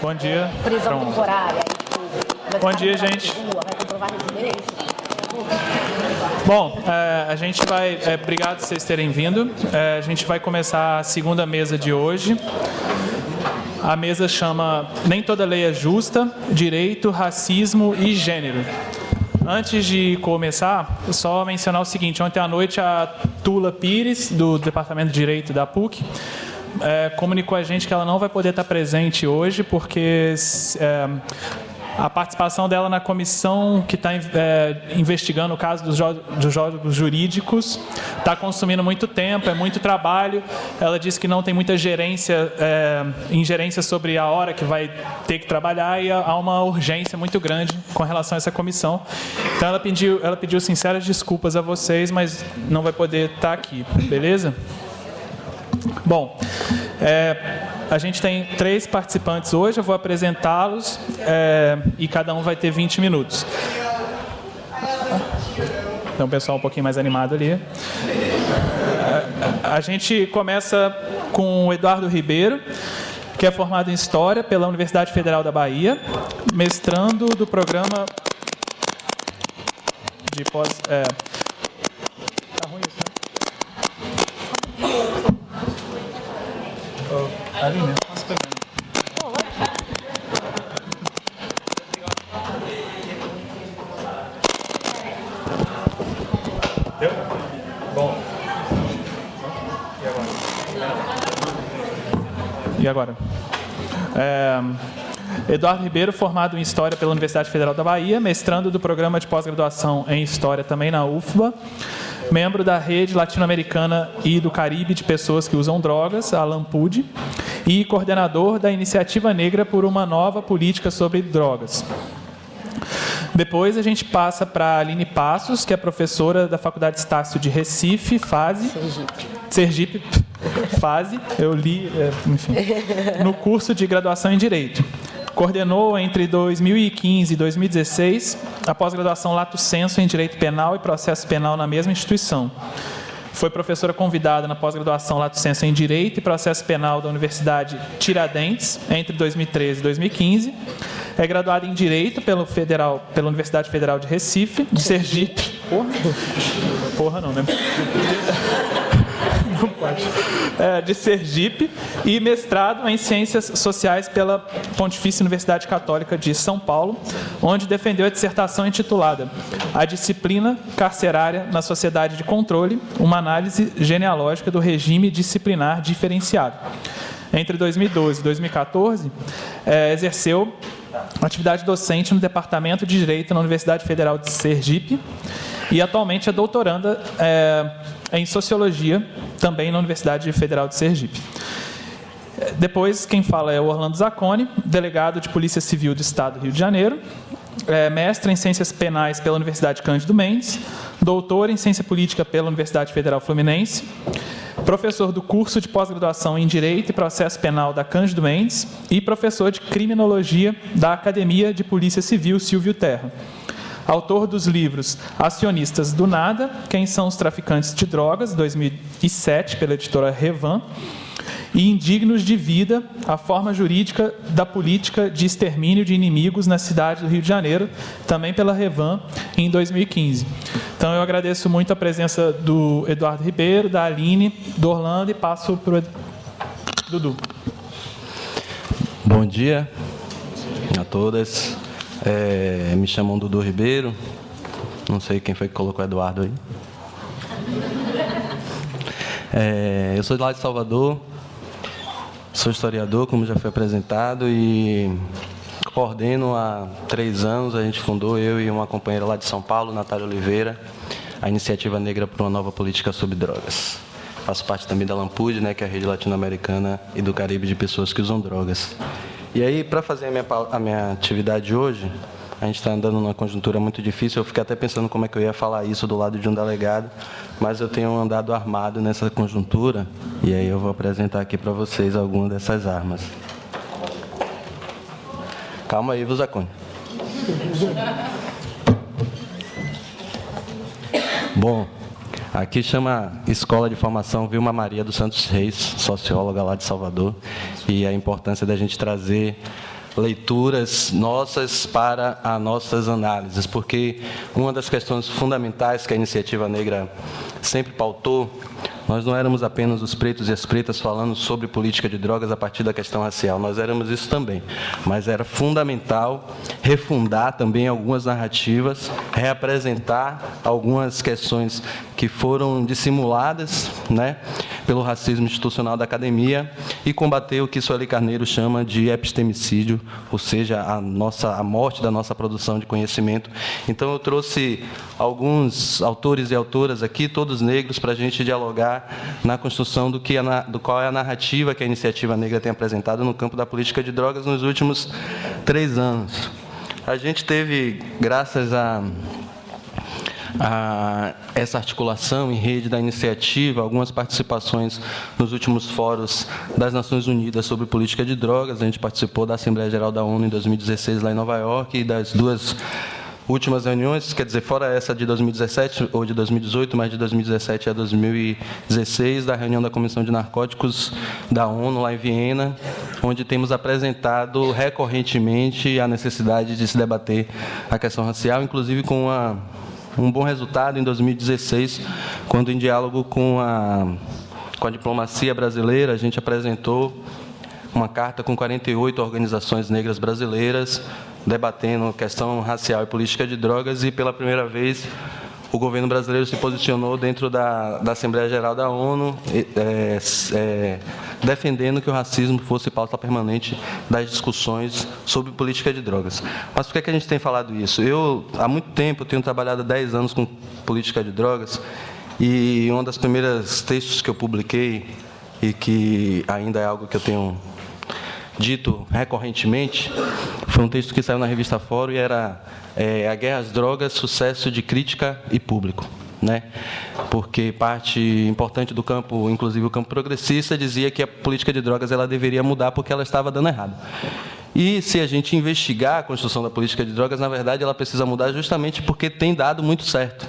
Bom dia. Prisão Pronto. temporária. Bom dia, gente. Vai comprovar residência. Bom, a gente vai... obrigado por vocês terem vindo. A gente vai começar a segunda mesa de hoje. A mesa chama Nem Toda Lei é Justa, Direito, Racismo e Gênero. Antes de começar, só mencionar o seguinte. Ontem à noite, a Tula Pires, do Departamento de Direito da PUC, comunicou a gente que ela não vai poder estar presente hoje, porque a participação dela na comissão que está investigando o caso dos jogos jurídicos está consumindo muito tempo, é muito trabalho. Ela disse que não tem muita ingerência sobre a hora que vai ter que trabalhar e há uma urgência muito grande com relação a essa comissão. Então, ela pediu sinceras desculpas a vocês, mas não vai poder estar aqui, beleza? Bom, a gente tem 3 participantes hoje, eu vou apresentá-los e cada um vai ter 20 minutos. Então, o pessoal um pouquinho mais animado ali. A gente começa com o Eduardo Ribeiro, que é formado em História pela Universidade Federal da Bahia, mestrando do programa de pós... Tá ruim isso, né? Ali mesmo, posso pegar. Deu? Bom. E agora? Eduardo Ribeiro, formado em História pela Universidade Federal da Bahia, mestrando do programa de pós-graduação em História também na UFBA, membro da Rede Latino-Americana e do Caribe de Pessoas que Usam Drogas, a LAMPUD, e coordenador da Iniciativa Negra por uma Nova Política sobre Drogas. Depois a gente passa para a Aline Passos, que é professora da Faculdade Estácio de Recife, Sergipe, eu li, enfim, no curso de graduação em Direito. Coordenou entre 2015 e 2016 a pós-graduação Lato Sensu em Direito Penal e Processo Penal na mesma instituição. Foi professora convidada na pós-graduação Lato Sensu em Direito e Processo Penal da Universidade Tiradentes entre 2013 e 2015. É graduada em Direito pela Universidade Federal de Recife, de Sergipe. Porra não, né? Não pode. De Sergipe, e mestrado em Ciências Sociais pela Pontifícia Universidade Católica de São Paulo, onde defendeu a dissertação intitulada A Disciplina Carcerária na Sociedade de Controle, uma análise genealógica do regime disciplinar diferenciado. Entre 2012 e 2014, exerceu atividade docente no Departamento de Direito na Universidade Federal de Sergipe e atualmente é doutoranda em Sociologia, também na Universidade Federal de Sergipe. Depois, quem fala é o Orlando Zacconi, delegado de Polícia Civil do Estado do Rio de Janeiro, mestre em Ciências Penais pela Universidade Cândido Mendes, doutor em Ciência Política pela Universidade Federal Fluminense, professor do curso de pós-graduação em Direito e Processo Penal da Cândido Mendes e professor de Criminologia da Academia de Polícia Civil Silvio Terra. Autor dos livros Acionistas do Nada, Quem são os Traficantes de Drogas, 2007, pela editora Revan, e Indignos de Vida, a forma jurídica da política de extermínio de inimigos na cidade do Rio de Janeiro, também pela Revan, em 2015. Então, eu agradeço muito a presença do Eduardo Ribeiro, da Aline, do Orlando, e passo para o Dudu. Bom dia a todas. Me chamam Dudu Ribeiro. Não sei quem foi que colocou o Eduardo aí. Eu sou de lá de Salvador. Sou historiador, como já foi apresentado, e coordeno há 3 anos. A gente fundou, eu e uma companheira lá de São Paulo, Natália Oliveira, a Iniciativa Negra por uma Nova Política sobre Drogas. Faço parte também da LAMPUD, que é a Rede Latino-Americana e do Caribe de Pessoas que Usam Drogas. E aí, para fazer a minha atividade hoje, a gente está andando numa conjuntura muito difícil. Eu fiquei até pensando como é que eu ia falar isso do lado de um delegado, mas eu tenho andado armado nessa conjuntura, e aí eu vou apresentar aqui para vocês algumas dessas armas. Calma aí, Zacconi. Bom, aqui chama Escola de Formação Vilma Maria dos Santos Reis, socióloga lá de Salvador, e a importância da gente trazer leituras nossas para as nossas análises, porque uma das questões fundamentais que a Iniciativa Negra sempre pautou, nós não éramos apenas os pretos e as pretas falando sobre política de drogas a partir da questão racial, nós éramos isso também, mas era fundamental refundar também algumas narrativas, reapresentar algumas questões que foram dissimuladas, né, pelo racismo institucional da academia e combater o que Sueli Carneiro chama de epistemicídio, ou seja, a morte da nossa produção de conhecimento. Então, eu trouxe alguns autores e autoras aqui, todos negros, para a gente dialogar na construção do qual é a narrativa que a Iniciativa Negra tem apresentado no campo da política de drogas nos últimos 3 anos. A gente teve, graças a essa articulação em rede da iniciativa, algumas participações nos últimos fóruns das Nações Unidas sobre política de drogas. A gente participou da Assembleia Geral da ONU em 2016, lá em Nova York, e das 2 últimas reuniões, quer dizer, fora essa de 2017 ou de 2018, mas de 2017 a 2016, da reunião da Comissão de Narcóticos da ONU, lá em Viena, onde temos apresentado recorrentemente a necessidade de se debater a questão racial, inclusive com um bom resultado em 2016, quando, em diálogo com a diplomacia brasileira, a gente apresentou uma carta com 48 organizações negras brasileiras, debatendo a questão racial e política de drogas, e, pela primeira vez, o governo brasileiro se posicionou dentro da Assembleia Geral da ONU, defendendo que o racismo fosse pauta permanente das discussões sobre política de drogas. Mas por que a gente tem falado isso? Eu, há muito tempo, tenho trabalhado há 10 anos com política de drogas, e um dos primeiros textos que eu publiquei, e que ainda é algo que eu tenho dito recorrentemente, foi um texto que saiu na revista Fórum, e era A Guerra às Drogas, Sucesso de Crítica e Público, né? Porque parte importante do campo, inclusive o campo progressista, dizia que a política de drogas ela deveria mudar porque ela estava dando errado. E, se a gente investigar a construção da política de drogas, na verdade, ela precisa mudar justamente porque tem dado muito certo.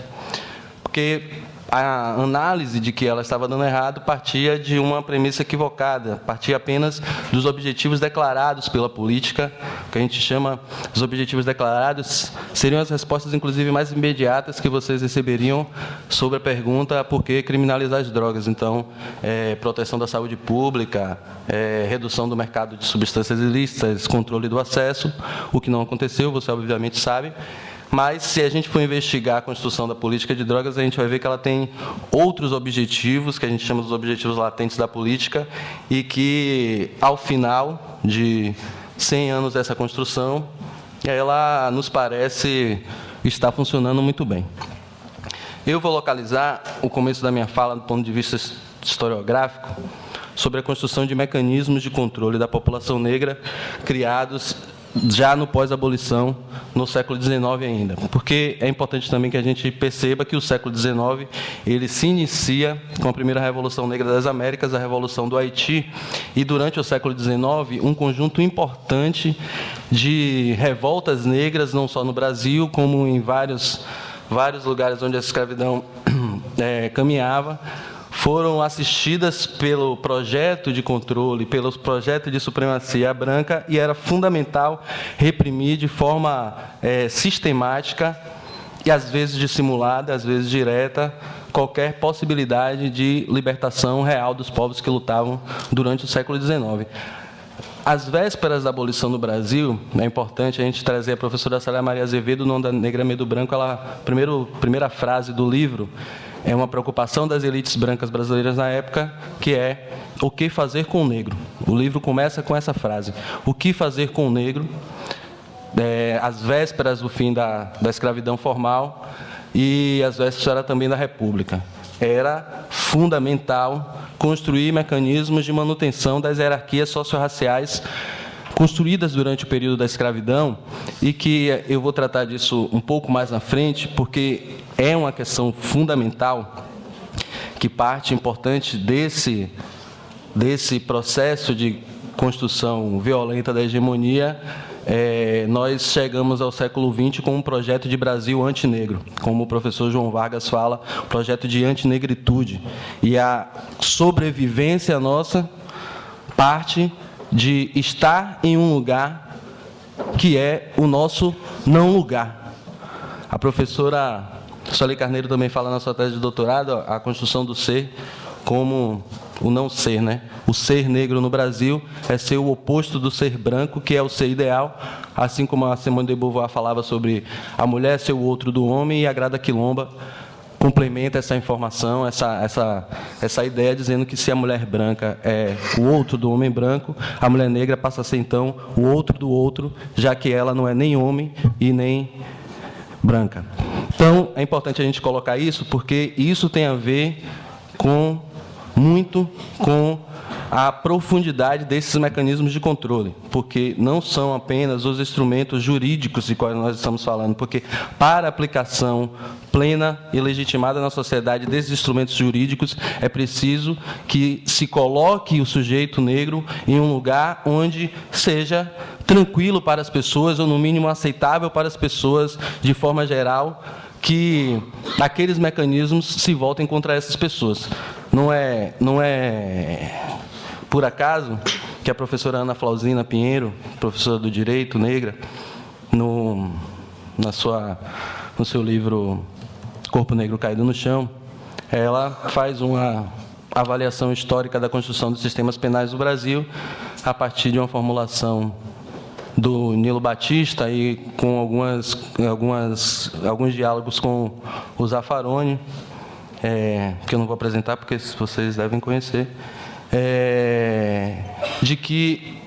Porque a análise de que ela estava dando errado partia de uma premissa equivocada, partia apenas dos objetivos declarados pela política, que a gente chama os objetivos declarados, seriam as respostas, inclusive, mais imediatas que vocês receberiam sobre a pergunta por que criminalizar as drogas. Então, proteção da saúde pública, redução do mercado de substâncias ilícitas, controle do acesso, o que não aconteceu, você obviamente sabe. Mas, se a gente for investigar a construção da política de drogas, a gente vai ver que ela tem outros objetivos, que a gente chama dos objetivos latentes da política, e que, ao final de 100 anos dessa construção, ela nos parece estar funcionando muito bem. Eu vou localizar o começo da minha fala do ponto de vista historiográfico sobre a construção de mecanismos de controle da população negra criados já no pós-abolição, no século XIX ainda. Porque é importante também que a gente perceba que o século XIX ele se inicia com a primeira Revolução Negra das Américas, a Revolução do Haiti, e durante o século XIX, um conjunto importante de revoltas negras, não só no Brasil, como em vários lugares onde a escravidão caminhava, foram assistidas pelo projeto de controle, pelo projeto de supremacia branca, e era fundamental reprimir de forma sistemática e, às vezes, dissimulada, às vezes direta, qualquer possibilidade de libertação real dos povos que lutavam durante o século XIX. Às vésperas da abolição no Brasil, é importante a gente trazer a professora Célia Maria Azevedo, no Onda Negra Medo Branco, a primeira frase do livro é uma preocupação das elites brancas brasileiras na época, que é o que fazer com o negro. O livro começa com essa frase: o que fazer com o negro, às vésperas do fim da escravidão formal e às vésperas também da República. Era fundamental construir mecanismos de manutenção das hierarquias socio-raciais construídas durante o período da escravidão, e que eu vou tratar disso um pouco mais na frente, porque é uma questão fundamental, que parte importante desse processo de construção violenta da hegemonia. Nós chegamos ao século XX com um projeto de Brasil antinegro, como o professor João Vargas fala, projeto de antinegritude. E a sobrevivência nossa parte de estar em um lugar que é o nosso não lugar. A professora Sueli Carneiro também fala na sua tese de doutorado a construção do ser como o não ser, né? O ser negro no Brasil é ser o oposto do ser branco, que é o ser ideal, assim como a Simone de Beauvoir falava sobre a mulher ser o outro do homem, e a Grada Quilomba complementa essa informação, essa ideia, dizendo que se a mulher branca é o outro do homem branco, a mulher negra passa a ser, então, o outro do outro, já que ela não é nem homem e nem branca. Então, é importante a gente colocar isso, porque isso tem a ver muito com a profundidade desses mecanismos de controle, porque não são apenas os instrumentos jurídicos de quais nós estamos falando, porque para a aplicação plena e legitimada na sociedade desses instrumentos jurídicos, é preciso que se coloque o sujeito negro em um lugar onde seja tranquilo para as pessoas, ou no mínimo aceitável para as pessoas, de forma geral, que aqueles mecanismos se voltem contra essas pessoas. Não é por acaso que a professora Ana Flauzina Pinheiro, professora do Direito, negra, no seu livro Corpo Negro Caído no Chão, ela faz uma avaliação histórica da construção dos sistemas penais do Brasil, a partir de uma formulação do Nilo Batista e com alguns diálogos com o Zaffaroni, que eu não vou apresentar porque vocês devem conhecer, de que,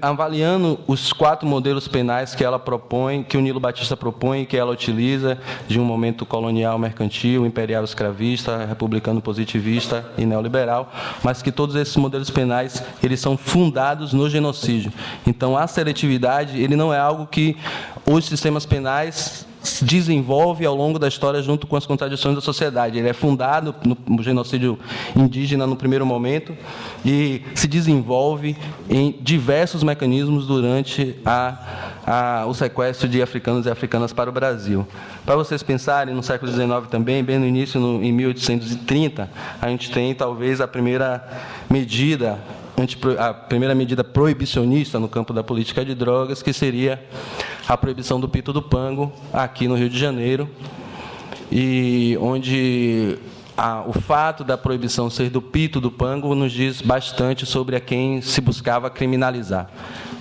avaliando os 4 modelos penais que ela propõe, que o Nilo Batista propõe e que ela utiliza, de um momento colonial, mercantil, imperial escravista, republicano positivista e neoliberal, mas que todos esses modelos penais, eles são fundados no genocídio. Então, a seletividade, ele não é algo que os sistemas penais desenvolve ao longo da história junto com as contradições da sociedade. Ele é fundado no genocídio indígena no primeiro momento e se desenvolve em diversos mecanismos durante o sequestro de africanos e africanas para o Brasil. Para vocês pensarem, no século XIX também, bem no início, em 1830, a gente tem talvez a primeira medida proibicionista no campo da política de drogas, que seria a proibição do pito do pango, aqui no Rio de Janeiro, e onde o fato da proibição ser do pito do pango nos diz bastante sobre a quem se buscava criminalizar,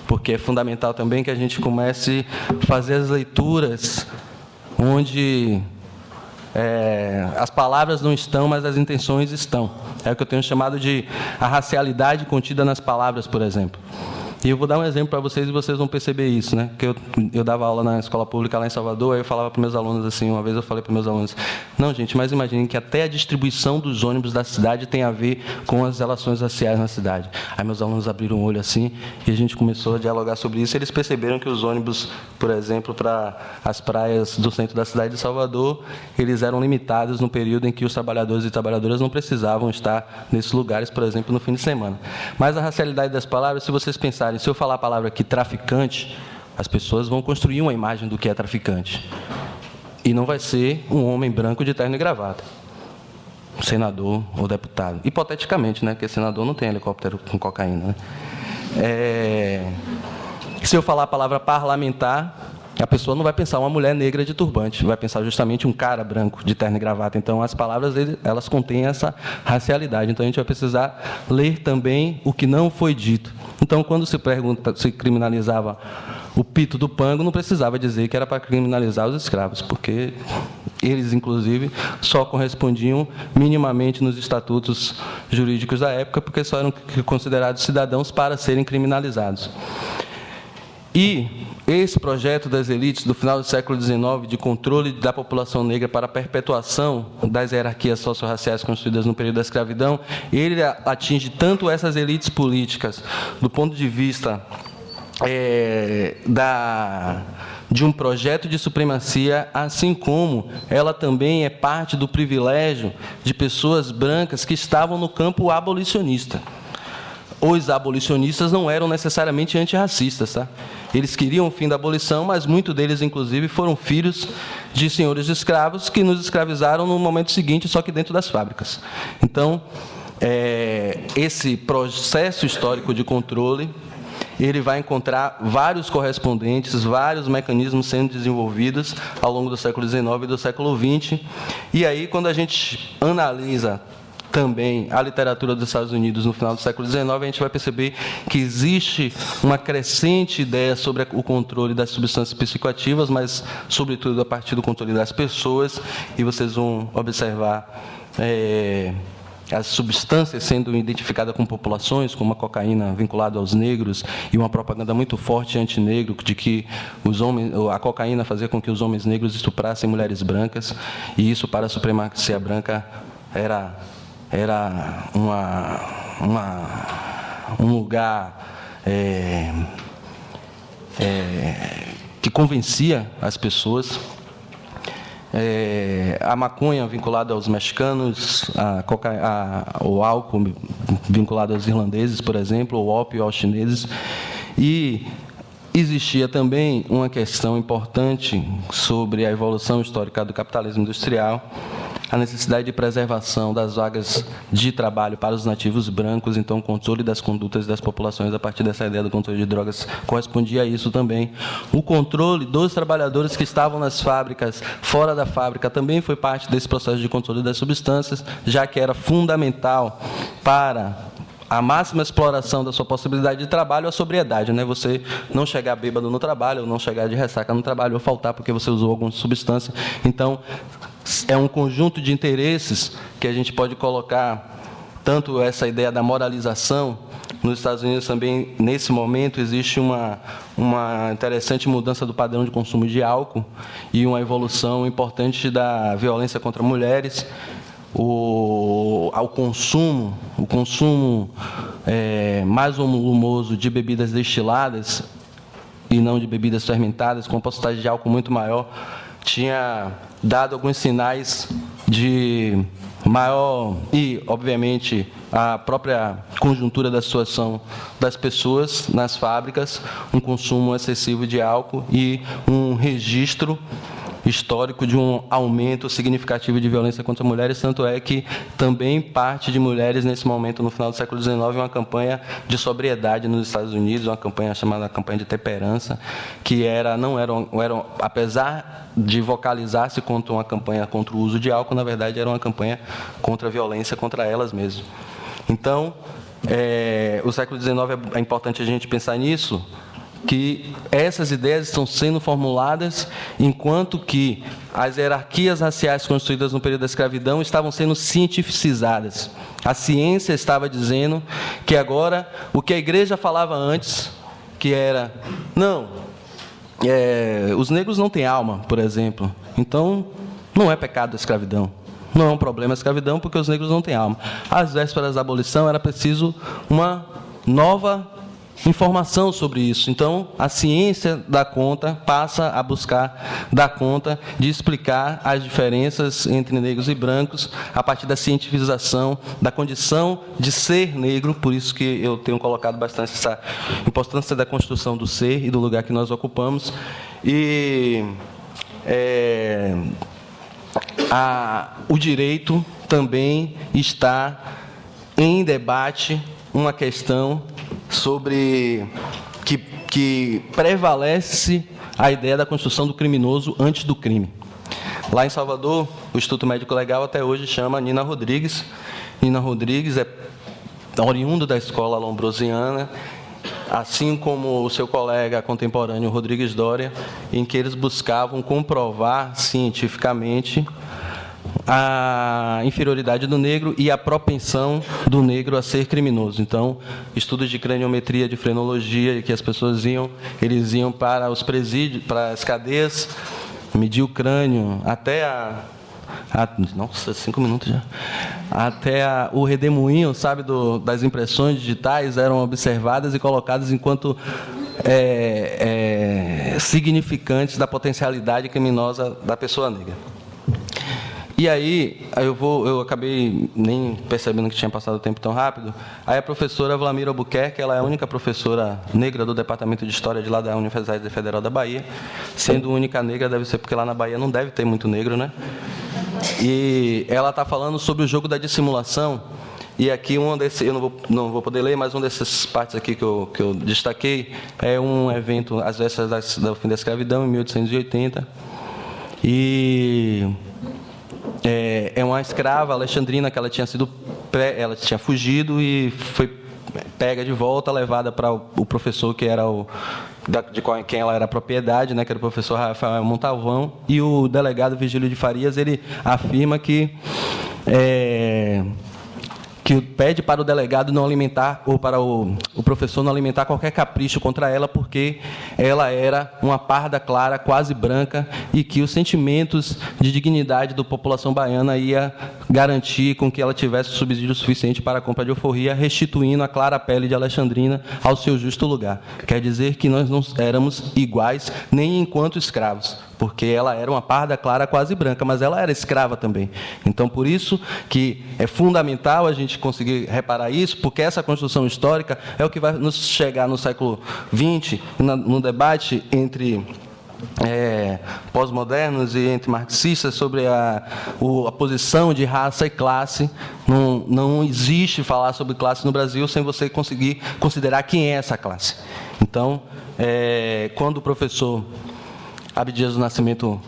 porque é fundamental também que a gente comece a fazer as leituras onde as palavras não estão, mas as intenções estão. É o que eu tenho chamado de a racialidade contida nas palavras, por exemplo. E eu vou dar um exemplo para vocês e vocês vão perceber isso, né? Porque eu dava aula na escola pública lá em Salvador, aí eu falava para meus alunos assim, uma vez eu falei para meus alunos, não, gente, mas imaginem que até a distribuição dos ônibus da cidade tem a ver com as relações raciais na cidade. Aí meus alunos abriram o olho assim e a gente começou a dialogar sobre isso, e eles perceberam que os ônibus, por exemplo, para as praias do centro da cidade de Salvador, eles eram limitados no período em que os trabalhadores e trabalhadoras não precisavam estar nesses lugares, por exemplo, no fim de semana. Mas a racialidade das palavras, se vocês pensarem, se eu falar a palavra aqui traficante, as pessoas vão construir uma imagem do que é traficante. E não vai ser um homem branco de terno e gravata, um senador ou deputado. Hipoteticamente, né? Porque senador não tem helicóptero com cocaína, né? Se eu falar a palavra parlamentar, a pessoa não vai pensar uma mulher negra de turbante, vai pensar justamente um cara branco de terno e gravata. Então, as palavras elas contêm essa racialidade. Então, a gente vai precisar ler também o que não foi dito. Então, quando se criminalizava o pito do pango, não precisava dizer que era para criminalizar os escravos, porque eles, inclusive, só correspondiam minimamente nos estatutos jurídicos da época, porque só eram considerados cidadãos para serem criminalizados. E esse projeto das elites do final do século XIX, de controle da população negra para a perpetuação das hierarquias socio-raciais construídas no período da escravidão, ele atinge tanto essas elites políticas, do ponto de vista de um projeto de supremacia, assim como ela também é parte do privilégio de pessoas brancas que estavam no campo abolicionista. Os abolicionistas não eram necessariamente antirracistas, tá? Eles queriam o fim da abolição, mas muitos deles, inclusive, foram filhos de senhores de escravos que nos escravizaram no momento seguinte, só que dentro das fábricas. Então, esse processo histórico de controle, ele vai encontrar vários correspondentes, vários mecanismos sendo desenvolvidos ao longo do século XIX e do século XX. E aí, quando a gente analisa também a literatura dos Estados Unidos no final do século XIX, a gente vai perceber que existe uma crescente ideia sobre o controle das substâncias psicoativas, mas, sobretudo, a partir do controle das pessoas, e vocês vão observar as substâncias sendo identificadas com populações, como a cocaína vinculada aos negros, e uma propaganda muito forte antinegro de que a cocaína fazia com que os homens negros estuprassem mulheres brancas, e isso, para a supremacia branca, era um lugar que convencia as pessoas. A maconha vinculada aos mexicanos, o álcool vinculado aos irlandeses, por exemplo, o ópio aos chineses. E existia também uma questão importante sobre a evolução histórica do capitalismo industrial, a necessidade de preservação das vagas de trabalho para os nativos brancos, então o controle das condutas das populações a partir dessa ideia do controle de drogas correspondia a isso também. O controle dos trabalhadores que estavam nas fábricas, fora da fábrica, também foi parte desse processo de controle das substâncias, já que era fundamental para a máxima exploração da sua possibilidade de trabalho, a sobriedade, né? Você não chegar bêbado no trabalho, ou não chegar de ressaca no trabalho, ou faltar porque você usou alguma substância. Então, é um conjunto de interesses que a gente pode colocar, tanto essa ideia da moralização. Nos Estados Unidos também, nesse momento, existe uma interessante mudança do padrão de consumo de álcool e uma evolução importante da violência contra mulheres. O consumo mais volumoso de bebidas destiladas e não de bebidas fermentadas, com porcentagem de álcool muito maior, tinha dado alguns sinais de maior e, obviamente, a própria conjuntura da situação das pessoas nas fábricas, um consumo excessivo de álcool e um registro histórico de um aumento significativo de violência contra mulheres, tanto é que também parte de mulheres, nesse momento, no final do século XIX, uma campanha de sobriedade nos Estados Unidos, uma campanha chamada campanha de temperança, que não era, apesar de vocalizar-se contra uma campanha contra o uso de álcool, na verdade, era uma campanha contra a violência contra elas mesmas. Então, o século XIX, é importante a gente pensar nisso, que essas ideias estão sendo formuladas enquanto que as hierarquias raciais construídas no período da escravidão estavam sendo cientificizadas. A ciência estava dizendo que agora, o que a igreja falava antes, que era, os negros não têm alma, por exemplo, então não é pecado a escravidão. Não é um problema a escravidão porque os negros não têm alma. Às vésperas da abolição era preciso uma nova informação sobre isso. Então, a ciência passa a buscar dar conta de explicar as diferenças entre negros e brancos a partir da cientificação da condição de ser negro, por isso que eu tenho colocado bastante essa importância da construção do ser e do lugar que nós ocupamos. E o direito também está em debate, uma questão sobre que prevalece a ideia da construção do criminoso antes do crime. Lá em Salvador, o Instituto Médico Legal até hoje chama Nina Rodrigues. Nina Rodrigues é oriundo da escola lombrosiana, assim como o seu colega contemporâneo Rodrigues Doria, em que eles buscavam comprovar cientificamente a inferioridade do negro e a propensão do negro a ser criminoso. Então, estudos de craniometria, de frenologia, que as pessoas eles iam para os presídios, para as cadeias, medir o crânio, até nossa, 5 minutos já. Até o redemoinho, sabe, das impressões digitais eram observadas e colocadas enquanto significantes da potencialidade criminosa da pessoa negra. E aí, eu acabei nem percebendo que tinha passado o tempo tão rápido. Aí a professora Vlamira Albuquerque, ela é a única professora negra do Departamento de História de lá da Universidade Federal da Bahia. Sendo única negra, deve ser porque lá na Bahia não deve ter muito negro, né? E ela está falando sobre o jogo da dissimulação, E aqui eu não vou poder ler, mas uma dessas partes aqui que eu destaquei é um evento às vésperas do fim da escravidão, em 1880. E é uma escrava alexandrina que ela tinha fugido e foi pega de volta, levada para o professor que era de quem ela era propriedade, né, que era o professor Rafael Montalvão, e o delegado Virgílio de Farias, ele afirma que pede para o delegado não alimentar, ou para o professor não alimentar qualquer capricho contra ela, porque ela era uma parda clara, quase branca, e que os sentimentos de dignidade da população baiana ia garantir com que ela tivesse subsídio suficiente para a compra de alforria, restituindo a clara pele de Alexandrina ao seu justo lugar. Quer dizer que nós não éramos iguais nem enquanto escravos, porque ela era uma parda clara quase branca, mas ela era escrava também. Então, por isso que é fundamental a gente conseguir reparar isso, porque essa construção histórica é o que vai nos chegar no século XX, no debate entre pós-modernos e entre marxistas sobre a posição de raça e classe. Não existe falar sobre classe no Brasil sem você conseguir considerar quem é essa classe. Então, quando o professor Abdias do Nascimento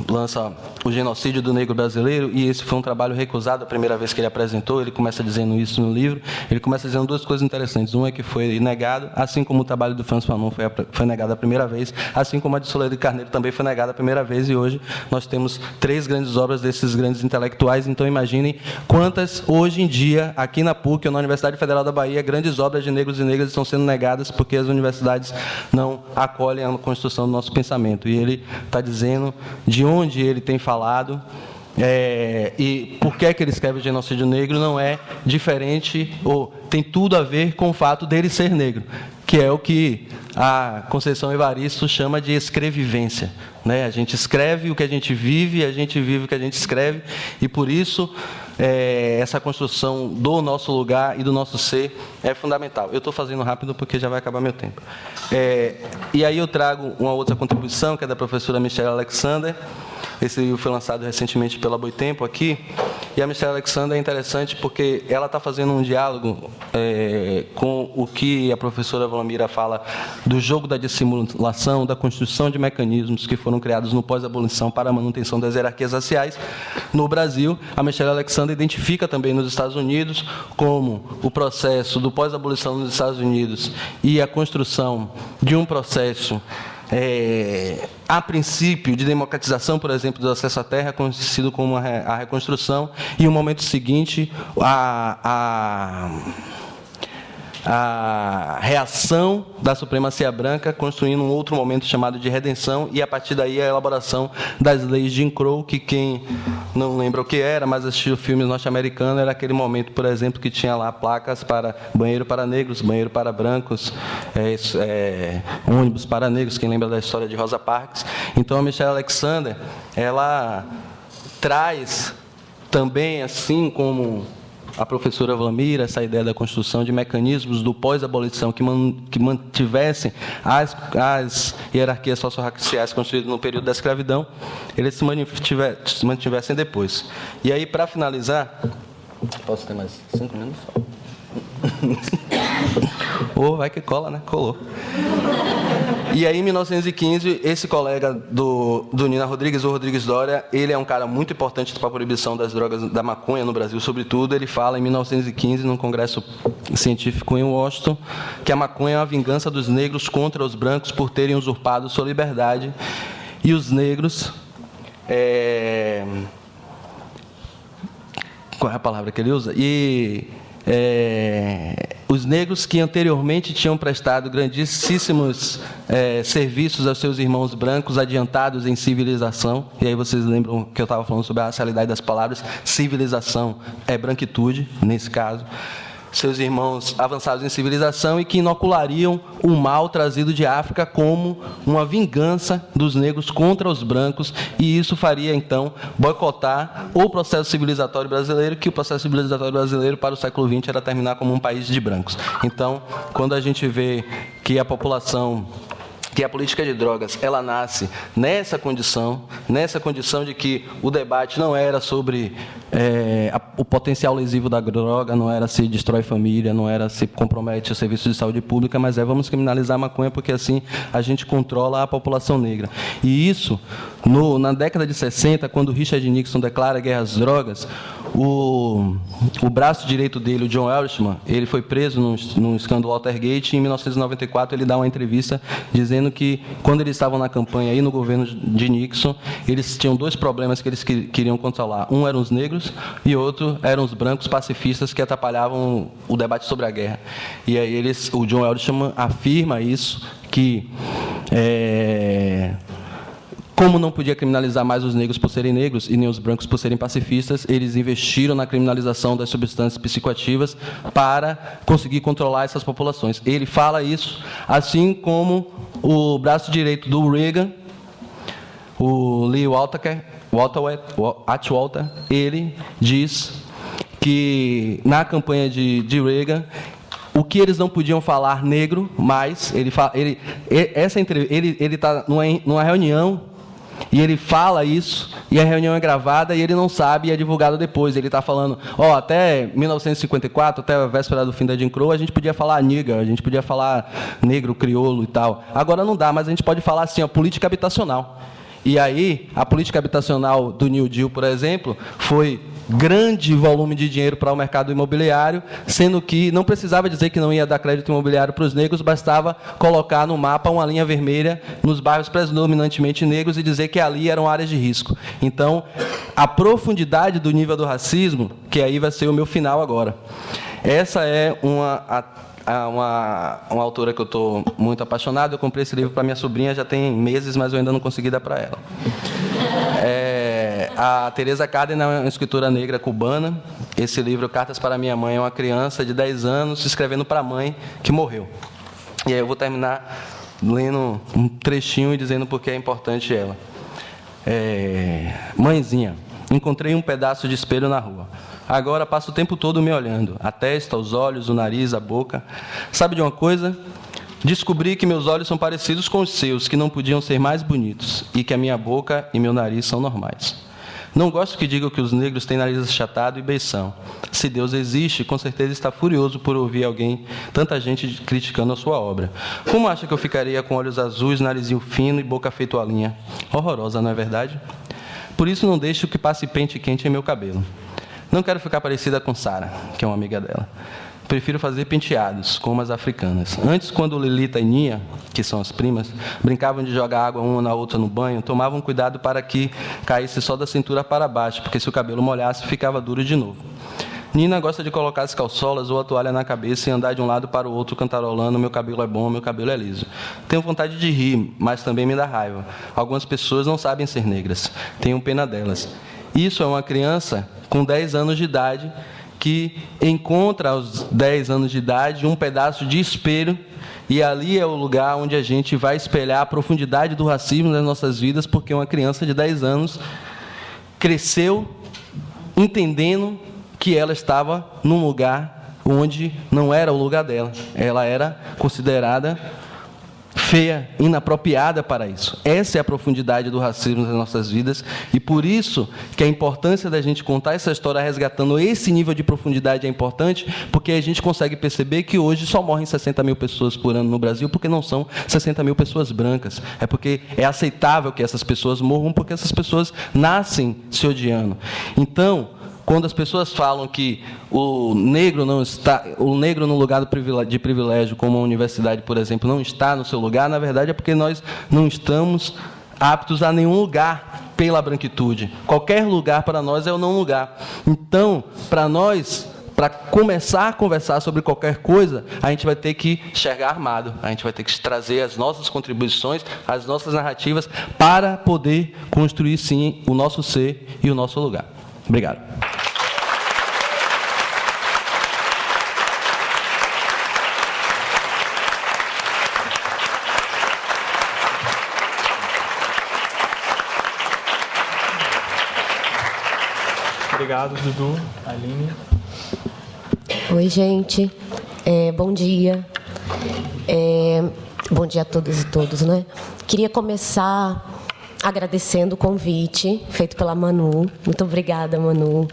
lança o genocídio do negro brasileiro, e esse foi um trabalho recusado a primeira vez que ele apresentou, ele começa dizendo isso no livro, ele começa dizendo duas coisas interessantes. Uma é que foi negado, assim como o trabalho do Franz Fanon foi negado a primeira vez, assim como a de Soledade Carneiro também foi negada a primeira vez, e hoje nós temos 3 grandes obras desses grandes intelectuais. Então imaginem quantas, hoje em dia, aqui na PUC ou na Universidade Federal da Bahia, grandes obras de negros e negras estão sendo negadas porque as universidades não acolhem a construção do nosso pensamento. E ele está dizendo de onde ele tem falado, e por que ele escreve o genocídio negro não é diferente, ou tem tudo a ver com o fato dele ser negro, que é o que a Conceição Evaristo chama de escrevivência, né? A gente escreve o que a gente vive, a gente vive o que a gente escreve, e por isso essa construção do nosso lugar e do nosso ser é fundamental. Eu estou fazendo rápido porque já vai acabar meu tempo. E aí eu trago uma outra contribuição, que é da professora Michelle Alexander. Esse livro foi lançado recentemente pela Boitempo aqui, e a Michelle Alexander é interessante porque ela está fazendo um diálogo com o que a professora Valmira fala do jogo da dissimulação, da construção de mecanismos que foram criados no pós-abolição para a manutenção das hierarquias raciais no Brasil. A Michelle Alexander identifica também nos Estados Unidos como o processo do pós-abolição nos Estados Unidos e a construção de um processo a princípio de democratização, por exemplo, do acesso à terra, conhecido como a reconstrução, e no momento seguinte a reação da supremacia branca, construindo um outro momento chamado de redenção, e a partir daí a elaboração das leis de Jim Crow, que quem não lembra o que era, mas assistiu filmes norte-americanos, era aquele momento, por exemplo, que tinha lá placas para banheiro para negros, banheiro para brancos, ônibus para negros, quem lembra da história de Rosa Parks. Então a Michelle Alexander, ela traz também, assim como a professora Valmira, essa ideia da construção de mecanismos do pós-abolição que mantivessem as hierarquias socio-raciais construídas no período da escravidão, eles se mantivessem depois. E aí, para finalizar, posso ter mais 5 minutos? Vai que cola, né? Colou. E aí, em 1915, esse colega do Nina Rodrigues, o Rodrigues Doria, ele é um cara muito importante para a proibição das drogas, da maconha no Brasil, sobretudo. Ele fala, em 1915, num congresso científico em Washington, que a maconha é uma vingança dos negros contra os brancos por terem usurpado sua liberdade. E os negros... Qual é a palavra que ele usa? Os negros que anteriormente tinham prestado grandíssimos serviços aos seus irmãos brancos adiantados em civilização, e aí vocês lembram que eu estava falando sobre a racialidade das palavras, civilização é branquitude, nesse caso, seus irmãos avançados em civilização, e que inoculariam o mal trazido de África como uma vingança dos negros contra os brancos, e isso faria, então, boicotar o processo civilizatório brasileiro, que o processo civilizatório brasileiro para o século XX era terminar como um país de brancos. Então, quando a gente vê que a população que a política de drogas ela nasce nessa condição de que o debate não era sobre o potencial lesivo da droga, não era se destrói família, não era se compromete o serviço de saúde pública, mas vamos criminalizar a maconha porque assim a gente controla a população negra. E isso, na década de 60, quando Richard Nixon declara guerra às drogas, o braço direito dele, o John Ehrlichman, ele foi preso no escândalo Watergate e em 1994 ele dá uma entrevista dizendo que quando eles estavam na campanha aí no governo de Nixon, eles tinham dois problemas que eles queriam controlar. Um eram os negros e outro eram os brancos pacifistas que atrapalhavam o debate sobre a guerra. E aí o John Ehrlichman afirma isso, que como não podia criminalizar mais os negros por serem negros e nem os brancos por serem pacifistas, eles investiram na criminalização das substâncias psicoativas para conseguir controlar essas populações. Ele fala isso, assim como o braço direito do Reagan, o Lee Atwater, ele diz que na campanha de Reagan, o que eles não podiam falar negro, mas ele está numa reunião e ele fala isso, e a reunião é gravada e ele não sabe e é divulgado depois. Ele está falando, até 1954, até a véspera do fim da Jim Crow, a gente podia falar nigga, a gente podia falar negro, crioulo e tal. Agora não dá, mas a gente pode falar assim, política habitacional. E aí, a política habitacional do New Deal, por exemplo, foi grande volume de dinheiro para o mercado imobiliário, sendo que não precisava dizer que não ia dar crédito imobiliário para os negros, bastava colocar no mapa uma linha vermelha nos bairros predominantemente negros e dizer que ali eram áreas de risco. Então, a profundidade do nível do racismo, que aí vai ser o meu final agora. Essa é uma autora que eu estou muito apaixonado. Eu comprei esse livro para minha sobrinha, já tem meses, mas eu ainda não consegui dar para ela. A Teresa Caden é uma escritora negra cubana. Esse livro, Cartas para Minha Mãe, é uma criança de 10 anos escrevendo para a mãe que morreu. E aí eu vou terminar lendo um trechinho e dizendo por que é importante ela. Mãezinha, encontrei um pedaço de espelho na rua. Agora passo o tempo todo me olhando, a testa, os olhos, o nariz, a boca. Sabe de uma coisa? Descobri que meus olhos são parecidos com os seus, que não podiam ser mais bonitos, e que a minha boca e meu nariz são normais. Não gosto que digam que os negros têm nariz achatado e beição. Se Deus existe, com certeza está furioso por ouvir tanta gente criticando a sua obra. Como acha que eu ficaria com olhos azuis, narizinho fino e boca feito a linha? Horrorosa, não é verdade? Por isso não deixo que passe pente quente em meu cabelo. Não quero ficar parecida com Sara, que é uma amiga dela. Prefiro fazer penteados, como as africanas. Antes, quando Lilita e Nia, que são as primas, brincavam de jogar água uma na outra no banho, tomavam cuidado para que caísse só da cintura para baixo, porque se o cabelo molhasse, ficava duro de novo. Nina gosta de colocar as calçolas ou a toalha na cabeça e andar de um lado para o outro cantarolando, meu cabelo é bom, meu cabelo é liso. Tenho vontade de rir, mas também me dá raiva. Algumas pessoas não sabem ser negras. Tenho pena delas. Isso é uma criança com 10 anos de idade que encontra aos 10 anos de idade um pedaço de espelho, e ali é o lugar onde a gente vai espelhar a profundidade do racismo nas nossas vidas, porque uma criança de 10 anos cresceu entendendo que ela estava num lugar onde não era o lugar dela. Ela era considerada feia, inapropriada para isso. Essa é a profundidade do racismo nas nossas vidas, e por isso que a importância da gente contar essa história resgatando esse nível de profundidade é importante, porque a gente consegue perceber que hoje só morrem 60 mil pessoas por ano no Brasil, porque não são 60 mil pessoas brancas. É porque é aceitável que essas pessoas morram, porque essas pessoas nascem se odiando. Então, quando as pessoas falam que o negro no lugar de privilégio, como a universidade, por exemplo, não está no seu lugar, na verdade é porque nós não estamos aptos a nenhum lugar pela branquitude. Qualquer lugar para nós é o não lugar. Então, para nós, para começar a conversar sobre qualquer coisa, a gente vai ter que enxergar armado, a gente vai ter que trazer as nossas contribuições, as nossas narrativas, para poder construir, sim, o nosso ser e o nosso lugar. Obrigado. Obrigado, Dudu, Aline. Oi, gente. Bom dia. Bom dia a todas e todos, né? Queria começar agradecendo o convite feito pela Manu. Muito obrigada, Manu.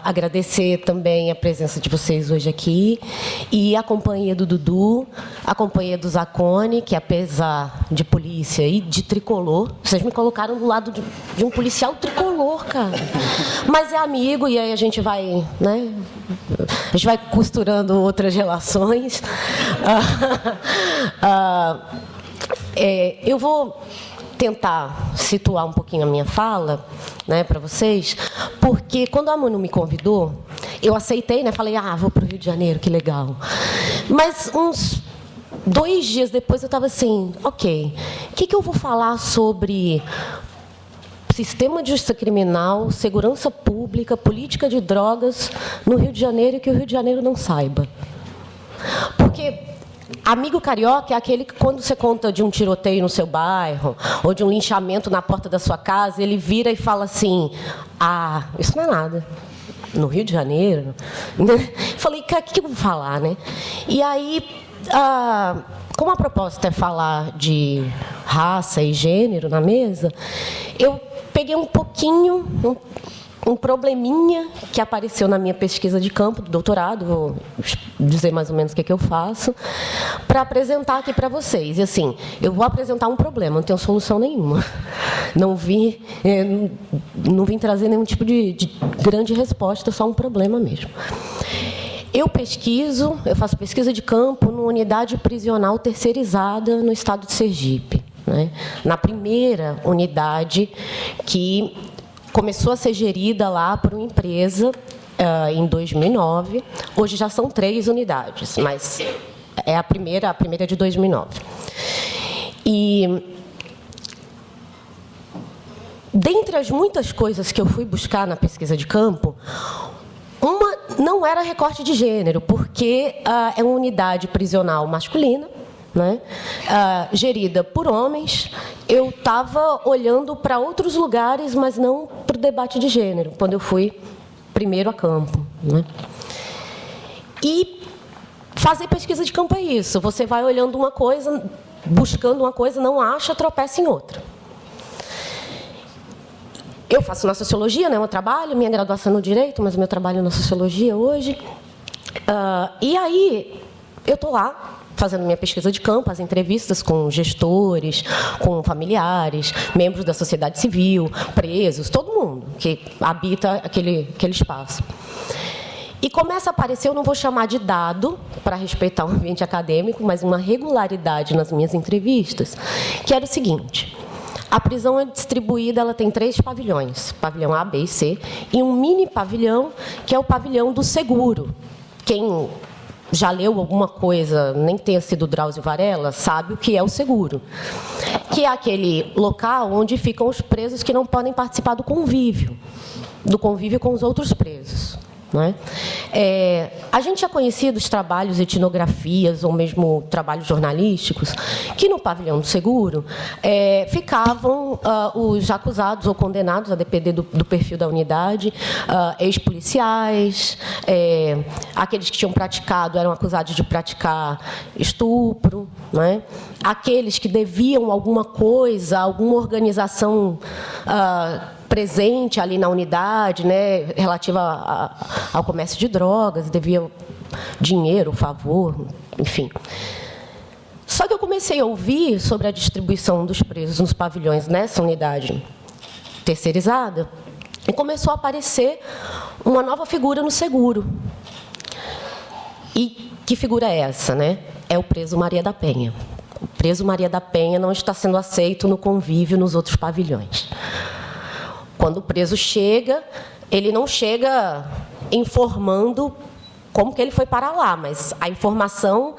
Agradecer também a presença de vocês hoje aqui e a companhia do Dudu, a companhia do Zacone, que apesar de polícia e de tricolor, vocês me colocaram do lado de um policial tricolor, cara. Mas é amigo e aí a gente vai, né? A gente vai costurando outras relações. Eu vou tentar situar um pouquinho a minha fala, né, para vocês, porque quando a Manu me convidou, eu aceitei, né, falei, vou para o Rio de Janeiro, que legal. Mas uns 2 dias depois eu estava assim, ok, o que eu vou falar sobre sistema de justiça criminal, segurança pública, política de drogas no Rio de Janeiro e que o Rio de Janeiro não saiba? Porque amigo carioca é aquele que, quando você conta de um tiroteio no seu bairro ou de um linchamento na porta da sua casa, ele vira e fala assim, isso não é nada. No Rio de Janeiro? Falei, cara, o que eu vou falar, né? E aí, como a proposta é falar de raça e gênero na mesa, eu peguei um pouquinho, um probleminha que apareceu na minha pesquisa de campo do doutorado, vou dizer mais ou menos o que eu faço, para apresentar aqui para vocês. E assim, eu vou apresentar um problema, não tenho solução nenhuma. Não vim trazer nenhum tipo de grande resposta, só um problema mesmo. Eu faço pesquisa de campo numa unidade prisional terceirizada no estado de Sergipe, né? Na primeira unidade que começou a ser gerida lá por uma empresa em 2009. Hoje já são 3 unidades, mas é a primeira de 2009. E, dentre as muitas coisas que eu fui buscar na pesquisa de campo, uma não era recorte de gênero, porque é uma unidade prisional masculina, né, gerida por homens. Eu estava olhando para outros lugares, mas não para o debate de gênero, quando eu fui primeiro a campo, né? E fazer pesquisa de campo é isso. Você vai olhando uma coisa, buscando uma coisa, não acha, tropeça em outra. Eu faço na sociologia, né, meu trabalho, minha graduação no direito, mas o meu trabalho na sociologia hoje. E aí, eu estou lá, fazendo minha pesquisa de campo, as entrevistas com gestores, com familiares, membros da sociedade civil, presos, todo mundo que habita aquele espaço. E começa a aparecer, eu não vou chamar de dado, para respeitar o ambiente acadêmico, mas uma regularidade nas minhas entrevistas, que era o seguinte: a prisão é distribuída, ela tem 3 pavilhões, pavilhão A, B e C, e um mini pavilhão, que é o pavilhão do seguro. Quem já leu alguma coisa, nem tenha sido Drauzio Varela, sabe o que é o seguro, que é aquele local onde ficam os presos que não podem participar do convívio com os outros presos. Não é? A gente já conhecia dos trabalhos, etnografias ou mesmo trabalhos jornalísticos que no pavilhão do seguro ficavam os acusados ou condenados, a depender do perfil da unidade, ex-policiais, aqueles que tinham praticado, eram acusados de praticar estupro, não é? Aqueles que deviam alguma coisa, alguma organização presente ali na unidade, né, relativa ao comércio de drogas, devia dinheiro, favor, enfim. Só que eu comecei a ouvir sobre a distribuição dos presos nos pavilhões nessa unidade terceirizada e começou a aparecer uma nova figura no seguro. E que figura é essa, né? É o preso Maria da Penha. O preso Maria da Penha não está sendo aceito no convívio nos outros pavilhões. Quando o preso chega, ele não chega informando como que ele foi para lá, mas a informação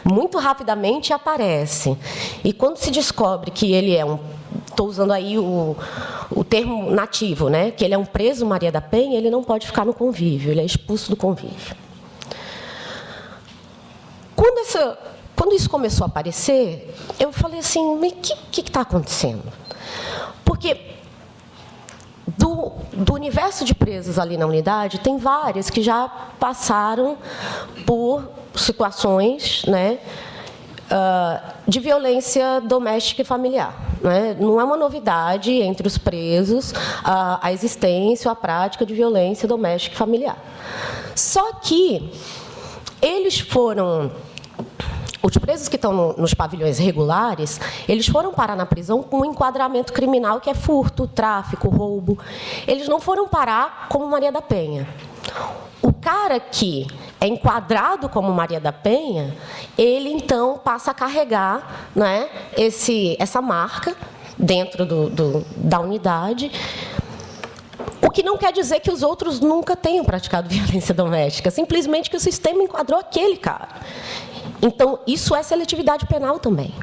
muito rapidamente aparece. E quando se descobre que ele é estou usando aí o termo nativo, né, que ele é um preso Maria da Penha, ele não pode ficar no convívio, ele é expulso do convívio. Quando isso começou a aparecer, eu falei assim, mas o que está acontecendo? Porque do universo de presos ali na unidade, tem várias que já passaram por situações, né, de violência doméstica e familiar. Né? Não é uma novidade entre os presos a existência ou a prática de violência doméstica e familiar. Só que os presos que estão nos pavilhões regulares, eles foram parar na prisão com um enquadramento criminal que é furto, tráfico, roubo. Eles não foram parar como Maria da Penha. O cara que é enquadrado como Maria da Penha, ele, então, passa a carregar, né, essa marca dentro da unidade, o que não quer dizer que os outros nunca tenham praticado violência doméstica, simplesmente que o sistema enquadrou aquele cara. Então, isso é seletividade penal também.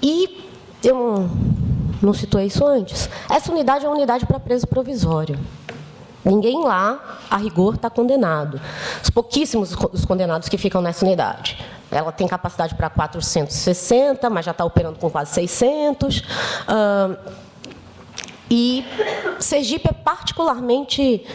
E eu não citou isso antes. Essa unidade é uma unidade para preso provisório. Ninguém lá, a rigor, está condenado. Os pouquíssimos os condenados que ficam nessa unidade. Ela tem capacidade para 460, mas já está operando com quase 600. E Sergipe é particularmente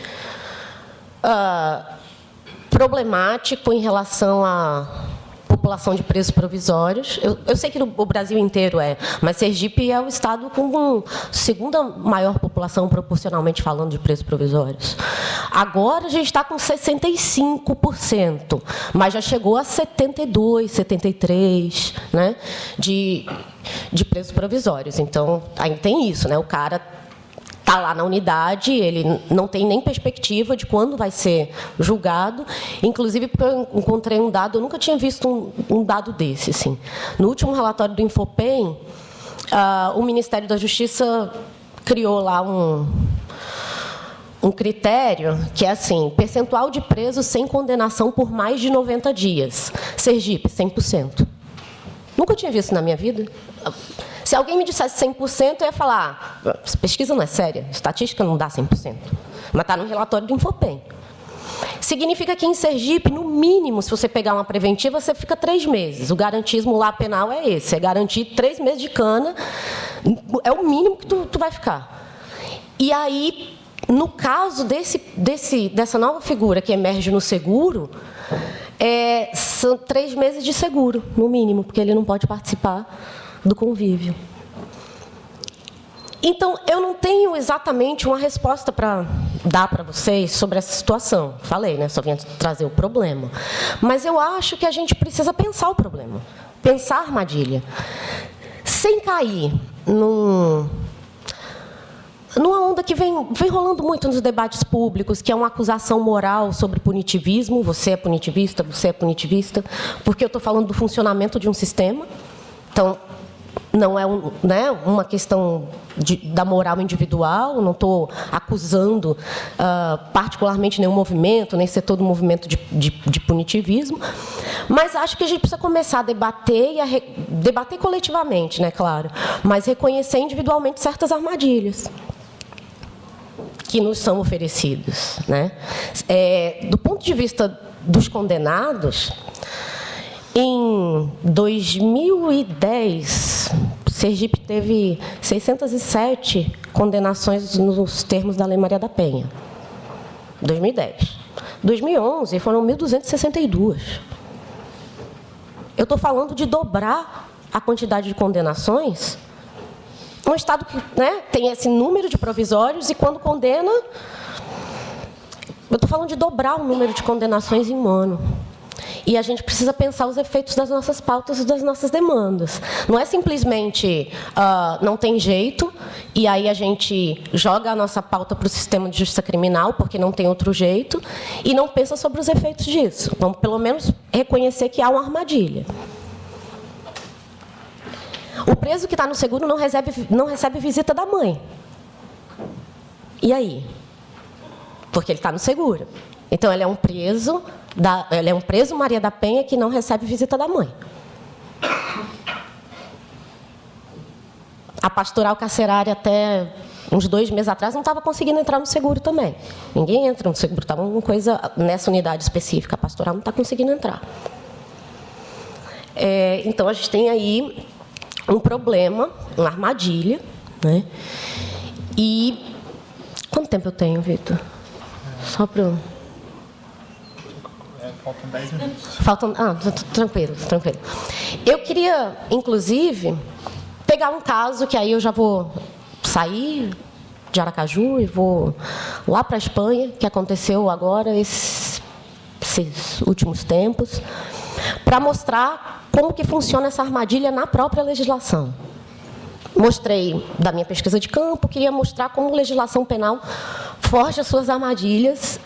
problemático em relação à população de presos provisórios. Eu sei que o Brasil inteiro mas Sergipe é o estado com a segunda maior população, proporcionalmente falando, de presos provisórios. Agora a gente está com 65%, mas já chegou a 72%, 73%, né, de presos provisórios. Então, ainda tem isso, né? O cara está lá na unidade, ele não tem nem perspectiva de quando vai ser julgado. Inclusive, porque eu encontrei um dado, eu nunca tinha visto um dado desse. Assim. No último relatório do Infopem, o Ministério da Justiça criou lá um critério que é assim: percentual de presos sem condenação por mais de 90 dias. Sergipe, 100%. Nunca tinha visto na minha vida. Se alguém me dissesse 100%, eu ia falar, essa pesquisa não é séria, estatística não dá 100%. Mas está no relatório do Infopem. Significa que em Sergipe, no mínimo, se você pegar uma preventiva, você fica 3 meses. O garantismo lá penal é esse, é garantir 3 meses de cana, é o mínimo que tu vai ficar. E aí, no caso dessa nova figura que emerge no seguro, são 3 meses de seguro, no mínimo, porque ele não pode participar do convívio. Então, eu não tenho exatamente uma resposta para dar para vocês sobre essa situação. Falei, né? Só vim trazer o problema. Mas eu acho que a gente precisa pensar o problema. Pensar a armadilha. Sem cair numa onda que vem rolando muito nos debates públicos, que é uma acusação moral sobre punitivismo. Você é punitivista, porque eu estou falando do funcionamento de um sistema. Então, não é uma questão da moral individual, não estou acusando particularmente nenhum movimento, nem setor do movimento de punitivismo, mas acho que a gente precisa começar a debater, debater coletivamente, né, claro, mas reconhecer individualmente certas armadilhas que nos são oferecidas. Né? Do ponto de vista dos condenados, em 2010, Sergipe teve 607 condenações nos termos da Lei Maria da Penha. 2010. 2011 foram 1.262. Eu estou falando de dobrar a quantidade de condenações. Um estado que, né, tem esse número de provisórios e, quando condena, eu estou falando de dobrar o número de condenações em um ano. E a gente precisa pensar os efeitos das nossas pautas e das nossas demandas. Não é simplesmente não tem jeito, e aí a gente joga a nossa pauta para o sistema de justiça criminal, porque não tem outro jeito, e não pensa sobre os efeitos disso. Vamos, pelo menos, reconhecer que há uma armadilha. O preso que está no seguro não recebe visita da mãe. E aí? Porque ele está no seguro. Então, ele é um preso Maria da Penha que não recebe visita da mãe. A pastoral carcerária, até uns 2 meses atrás, não estava conseguindo entrar no seguro também. Ninguém entra no seguro, estava uma coisa nessa unidade específica. A pastoral não está conseguindo entrar. Então, a gente tem aí um problema, uma armadilha. Né? E quanto tempo eu tenho, Vitor? Só para... Faltam 10 minutos. Tranquilo. Eu queria, inclusive, pegar um caso que aí eu já vou sair de Aracaju e vou lá para a Espanha, que aconteceu agora esses últimos tempos, para mostrar como que funciona essa armadilha na própria legislação. Mostrei da minha pesquisa de campo, queria mostrar como a legislação penal forja as suas armadilhas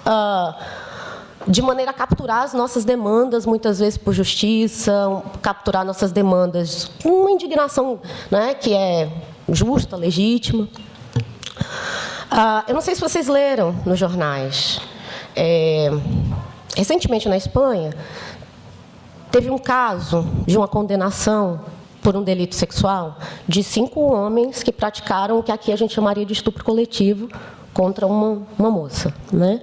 de maneira a capturar as nossas demandas, muitas vezes por justiça, capturar nossas demandas com uma indignação, né, que é justa, legítima. Eu não sei se vocês leram nos jornais. Recentemente, na Espanha, teve um caso de uma condenação por um delito sexual de 5 homens que praticaram o que aqui a gente chamaria de estupro coletivo contra uma moça, né?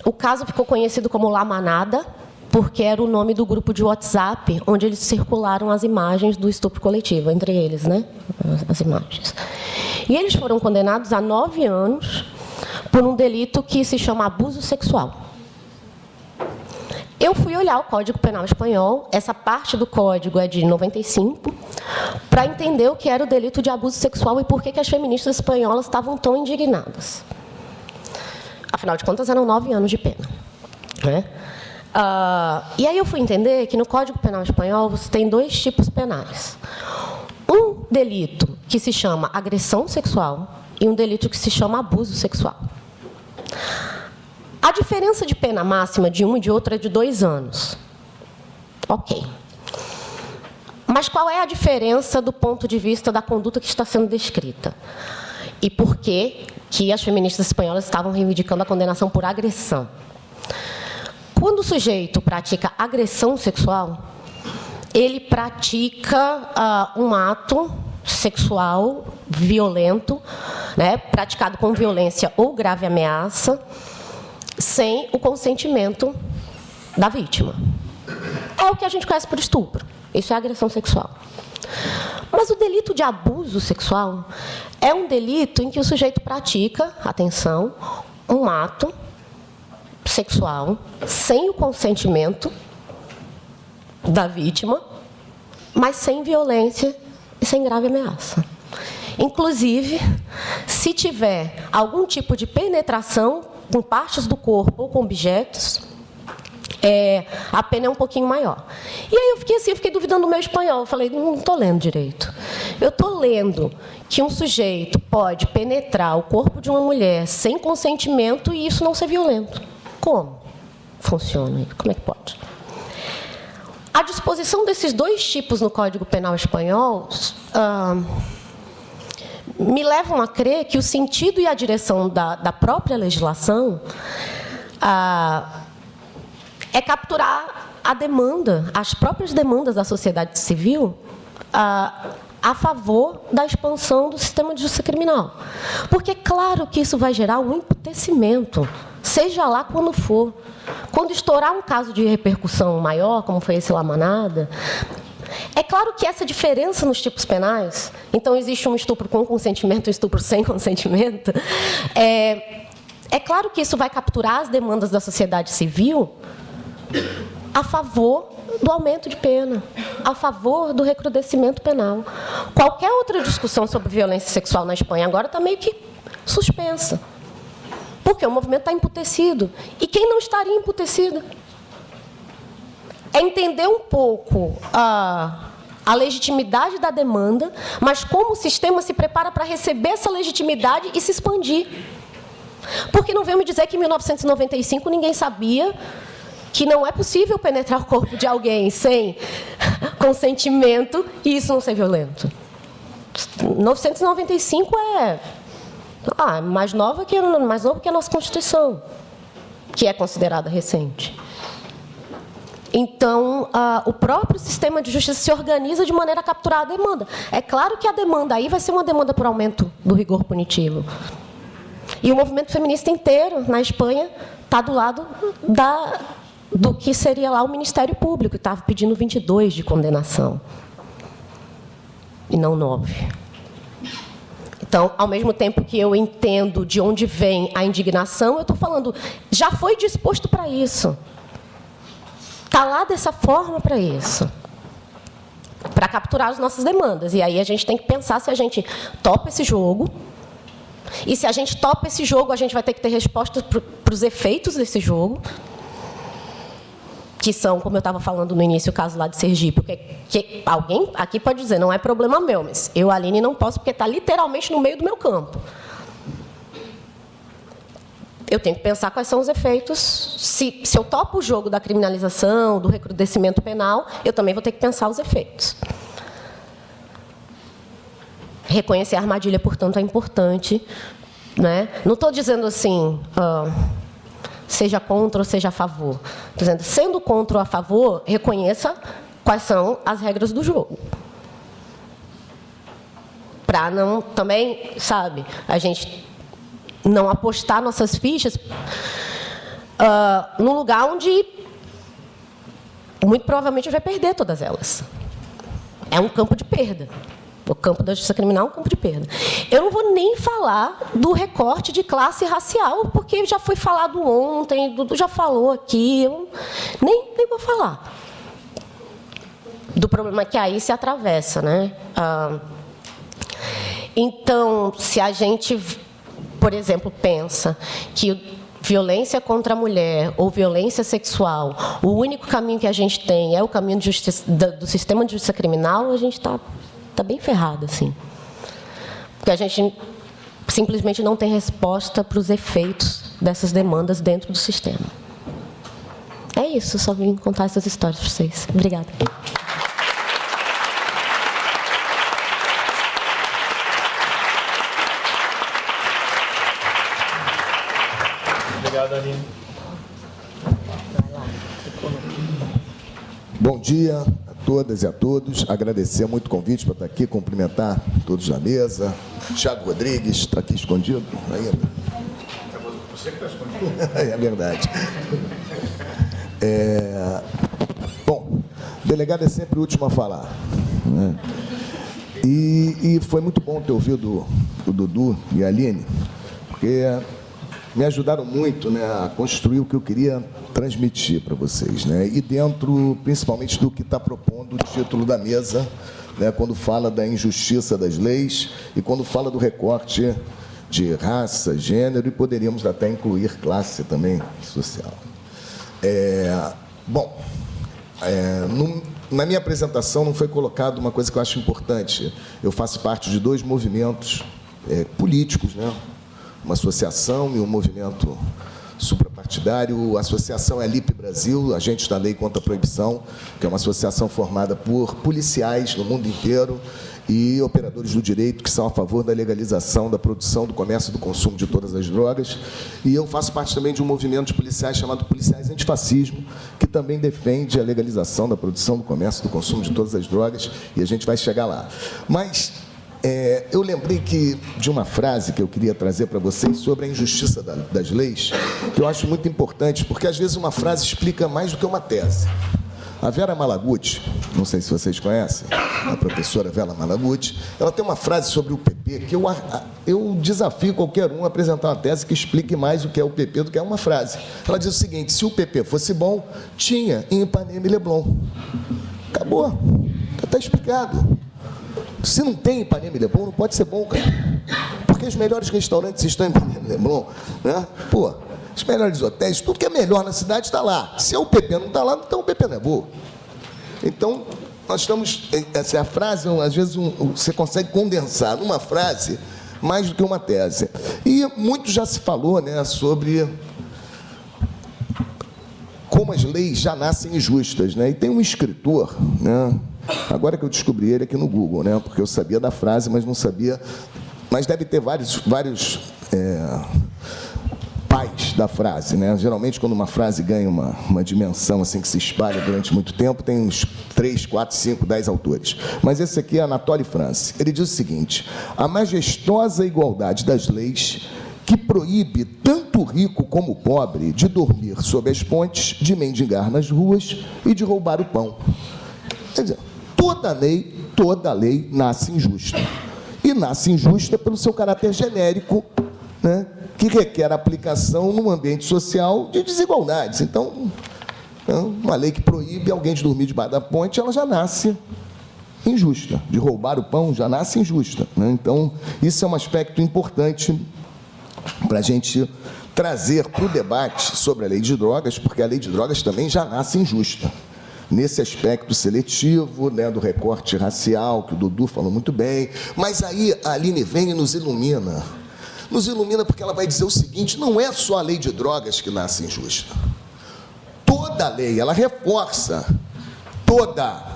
O caso ficou conhecido como La Manada, porque era o nome do grupo de WhatsApp onde eles circularam as imagens do estupro coletivo, entre eles, né? As imagens. E eles foram condenados a 9 anos por um delito que se chama abuso sexual. Eu fui olhar o Código Penal espanhol, essa parte do código é de 95, para entender o que era o delito de abuso sexual e por que as feministas espanholas estavam tão indignadas. Afinal de contas, eram 9 anos de pena, né? E aí eu fui entender que no Código Penal espanhol você tem 2 tipos penais. Um delito que se chama agressão sexual e um delito que se chama abuso sexual. A diferença de pena máxima de um e de outro é de 2 anos. Ok. Mas qual é a diferença do ponto de vista da conduta que está sendo descrita? E por que as feministas espanholas estavam reivindicando a condenação por agressão? Quando o sujeito pratica agressão sexual, ele pratica um ato sexual violento, né, praticado com violência ou grave ameaça, sem o consentimento da vítima. É o que a gente conhece por estupro. Isso é agressão sexual. Mas o delito de abuso sexual é um delito em que o sujeito pratica, atenção, um ato sexual sem o consentimento da vítima, mas sem violência e sem grave ameaça. Inclusive, se tiver algum tipo de penetração com partes do corpo ou com objetos, a pena é um pouquinho maior. E aí eu fiquei duvidando do meu espanhol. Eu falei, não estou lendo direito. Eu estou lendo que um sujeito pode penetrar o corpo de uma mulher sem consentimento e isso não ser violento. Como funciona? Como é que pode? A disposição desses 2 tipos no Código Penal espanhol me levam a crer que o sentido e a direção da própria legislação é capturar a demanda, as próprias demandas da sociedade civil a favor da expansão do sistema de justiça criminal. Porque é claro que isso vai gerar um emputecimento, seja lá quando for. Quando estourar um caso de repercussão maior, como foi esse La Manada, é claro que essa diferença nos tipos penais, então existe um estupro com consentimento e um estupro sem consentimento, é claro que isso vai capturar as demandas da sociedade civil a favor do aumento de pena, a favor do recrudescimento penal. Qualquer outra discussão sobre violência sexual na Espanha agora está meio que suspensa, porque o movimento está emputecido. E quem não estaria emputecido? É entender um pouco a legitimidade da demanda, mas como o sistema se prepara para receber essa legitimidade e se expandir. Porque não veio me dizer que em 1995 ninguém sabia que não é possível penetrar o corpo de alguém sem consentimento e isso não ser violento. 1995 é mais novo que a nossa Constituição, que é considerada recente. Então, o próprio sistema de justiça se organiza de maneira a capturar a demanda. É claro que a demanda aí vai ser uma demanda por aumento do rigor punitivo. E o movimento feminista inteiro, na Espanha, está do lado do que seria lá o Ministério Público, que estava pedindo 22 de condenação, e não 9. Então, ao mesmo tempo que eu entendo de onde vem a indignação, eu estou falando, já foi disposto para isso. Está lá dessa forma para isso. Para capturar as nossas demandas. E aí a gente tem que pensar se a gente topa esse jogo. E se a gente topa esse jogo, a gente vai ter que ter respostas para os efeitos desse jogo. Que são, como eu estava falando no início, o caso lá de Sergipe. Que alguém aqui pode dizer, não é problema meu, mas eu, Aline, não posso, porque está literalmente no meio do meu campo. Eu tenho que pensar quais são os efeitos. Se eu topo o jogo da criminalização, do recrudescimento penal, eu também vou ter que pensar os efeitos. Reconhecer a armadilha, portanto, é importante. Né? Não estou dizendo assim... seja contra ou seja a favor. Dizendo, sendo contra ou a favor, reconheça quais são as regras do jogo. Para não também, sabe, a gente não apostar nossas fichas num lugar onde muito provavelmente vai perder todas elas. É um campo de perda. O campo da justiça criminal é um campo de perda. Eu não vou nem falar do recorte de classe racial, porque já foi falado ontem, Dudu já falou aqui, eu nem vou falar. Do problema que aí se atravessa, né? Então, se a gente, por exemplo, pensa que violência contra a mulher ou violência sexual, o único caminho que a gente tem é o caminho de justiça, do sistema de justiça criminal, a gente está bem ferrado, assim. Porque a gente simplesmente não tem resposta para os efeitos dessas demandas dentro do sistema. É isso, só vim contar essas histórias para vocês. Obrigada. Obrigado, Aline. Bom dia a todas e a todos. Agradecer muito o convite para estar aqui, cumprimentar todos na mesa. Thiago Rodrigues está aqui escondido ainda. Você que está escondido. É verdade. Bom, o delegado é sempre o último a falar, né? E foi muito bom ter ouvido o Dudu e a Aline, porque me ajudaram muito, né, a construir o que eu queria transmitir para vocês, né? E dentro, principalmente, do que está propondo o título da mesa, né, quando fala da injustiça das leis e quando fala do recorte de raça, gênero, e poderíamos até incluir classe também social. Na minha apresentação não foi colocado uma coisa que eu acho importante. Eu faço parte de dois movimentos políticos, né? Uma associação e um movimento suprapartidário. A associação é a LIP Brasil, Agentes da Lei contra a Proibição, que é uma associação formada por policiais no mundo inteiro e operadores do direito que são a favor da legalização, da produção, do comércio e do consumo de todas as drogas. E eu faço parte também de um movimento de policiais chamado Policiais Antifascismo, que também defende a legalização da produção, do comércio e do consumo de todas as drogas, e a gente vai chegar lá. Mas eu lembrei de uma frase que eu queria trazer para vocês sobre a injustiça das leis, que eu acho muito importante, porque às vezes uma frase explica mais do que uma tese. A Vera Malaguti, não sei se vocês conhecem, a professora Vera Malaguti, ela tem uma frase sobre o PP que eu desafio qualquer um a apresentar uma tese que explique mais o que é o PP do que é uma frase. Ela diz o seguinte: se o PP fosse bom, tinha em Ipanema e Leblon. Acabou. Está explicado. Se não tem Ipanema e Leblon, não pode ser bom, cara. Porque os melhores restaurantes estão em Ipanema e Leblon, né? Pô, os melhores hotéis, tudo que é melhor na cidade está lá. Se o PP não está lá, então o PP não é bom. Então, nós estamos... Essa é a frase, às vezes, você consegue condensar numa frase mais do que uma tese. E muito já se falou, né, sobre como as leis já nascem injustas, né? E tem um escritor, né? Agora que eu descobri ele aqui no Google, né? Porque eu sabia da frase, mas não sabia... Mas deve ter vários pais da frase, né? Geralmente, quando uma frase ganha uma dimensão assim que se espalha durante muito tempo, tem uns 3, 4, 5, 10 autores. Mas esse aqui é Anatole France. Ele diz o seguinte: a majestosa igualdade das leis que proíbe tanto o rico como o pobre de dormir sob as pontes, de mendigar nas ruas e de roubar o pão. Quer dizer, toda lei nasce injusta. E e nasce injusta pelo seu caráter genérico, né, que requer aplicação num ambiente social de desigualdades. Então, uma lei que proíbe alguém de dormir debaixo da ponte, ela já nasce injusta. De roubar o pão, já nasce injusta, né? Então, isso é um aspecto importante para a gente trazer para o debate sobre a lei de drogas, porque a lei de drogas também já nasce injusta. Nesse aspecto seletivo, né, do recorte racial, que o Dudu falou muito bem. Mas aí a Aline vem e nos ilumina. Nos ilumina porque ela vai dizer o seguinte: não é só a lei de drogas que nasce injusta. Toda a lei, ela reforça toda.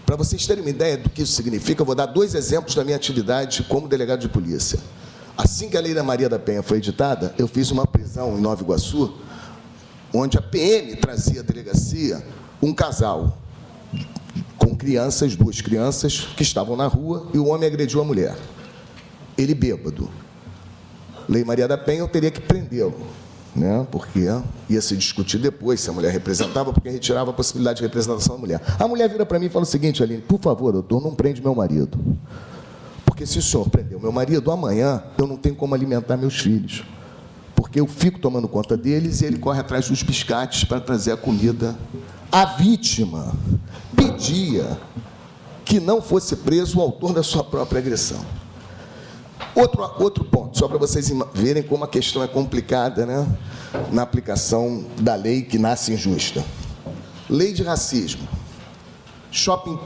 Para vocês terem uma ideia do que isso significa, eu vou dar 2 exemplos da minha atividade como delegado de polícia. Assim que a Lei da Maria da Penha foi editada, eu fiz uma prisão em Nova Iguaçu, onde a PM trazia à delegacia um casal com crianças, 2 crianças, que estavam na rua, e o homem agrediu a mulher. Ele bêbado. Lei Maria da Penha, eu teria que prendê-lo, né? Porque ia se discutir depois se a mulher representava, porque retirava a possibilidade de representação da mulher. A mulher vira para mim e fala o seguinte: Aline, por favor, doutor, não prende meu marido. Porque se o senhor prendeu meu marido, amanhã eu não tenho como alimentar meus filhos. Porque eu fico tomando conta deles e ele corre atrás dos biscates para trazer a comida. A vítima pedia que não fosse preso o autor da sua própria agressão. Outro ponto, só para vocês verem como a questão é complicada, né, na aplicação da lei que nasce injusta. Lei de racismo. Shopping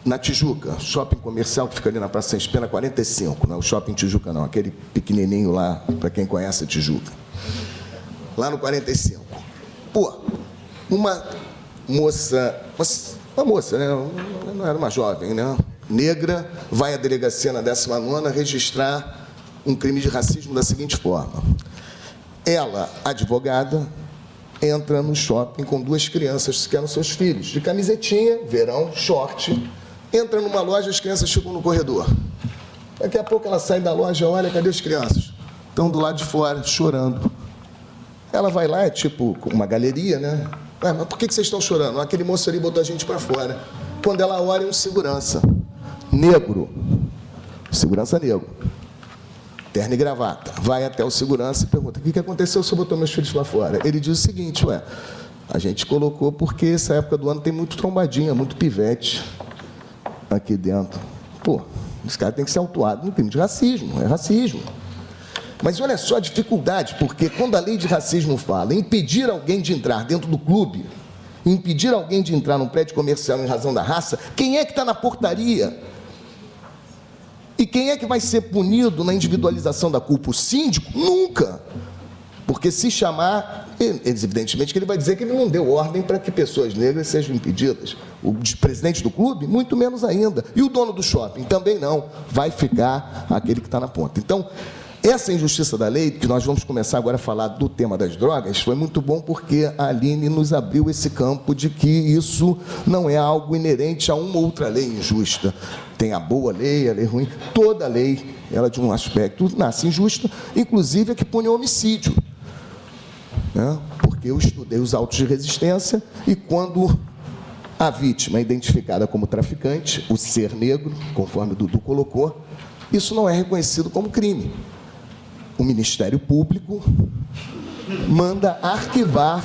na Tijuca, shopping comercial que fica ali na Praça Sem Pena 45, não é o shopping Tijuca não, aquele pequenininho lá, para quem conhece a Tijuca. Lá no 45. Pô, uma moça, né, não era uma jovem, né, negra, vai à delegacia na 19ª registrar um crime de racismo da seguinte forma: ela, advogada, entra no shopping com 2 crianças que eram seus filhos, de camisetinha, verão, short, entra numa loja, as crianças ficam no corredor. Daqui a pouco ela sai da loja, olha, cadê as crianças? Estão do lado de fora, chorando. Ela vai lá, é tipo uma galeria, né? Mas por que vocês estão chorando? Aquele moço ali botou a gente para fora. Quando ela olha, é um segurança negro, segurança negro, terno e gravata, vai até o segurança e pergunta: o que aconteceu se eu botou meus filhos lá fora? Ele diz o seguinte: a gente colocou porque essa época do ano tem muito trombadinha, muito pivete aqui dentro. Pô, esse cara tem que ser autuado no crime de racismo, é racismo. Mas olha só a dificuldade, porque quando a lei de racismo fala em impedir alguém de entrar dentro do clube, impedir alguém de entrar num prédio comercial em razão da raça, quem é que está na portaria? E quem é que vai ser punido na individualização da culpa? O síndico? Nunca. Porque se chamar, evidentemente que ele vai dizer que ele não deu ordem para que pessoas negras sejam impedidas. O presidente do clube, muito menos ainda. E o dono do shopping? Também não. Vai ficar aquele que está na ponta. Então, essa injustiça da lei, que nós vamos começar agora a falar do tema das drogas, foi muito bom porque a Aline nos abriu esse campo de que isso não é algo inerente a uma outra lei injusta. Tem a boa lei, a lei ruim. Toda lei, ela de um aspecto nasce injusta, inclusive a que pune o homicídio. Né? Porque eu estudei os autos de resistência e quando a vítima é identificada como traficante, o ser negro, conforme o Dudu colocou, isso não é reconhecido como crime. O Ministério Público manda arquivar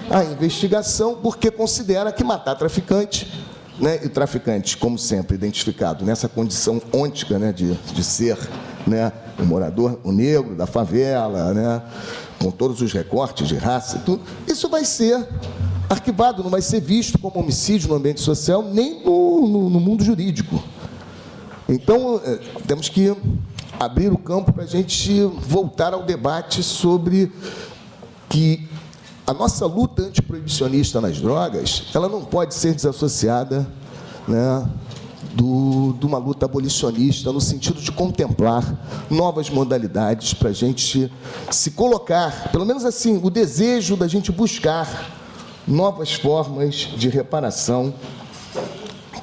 a investigação porque considera que matar traficante, né, e o traficante, como sempre, identificado nessa condição ôntica, né, de ser, né, o morador, o negro da favela, né, com todos os recortes de raça e tudo, isso vai ser arquivado, não vai ser visto como homicídio no ambiente social, nem no mundo jurídico. Então, temos que abrir o campo para a gente voltar ao debate sobre que a nossa luta antiproibicionista nas drogas, ela não pode ser desassociada, né, de uma luta abolicionista, no sentido de contemplar novas modalidades para a gente se colocar, pelo menos assim, o desejo da gente buscar novas formas de reparação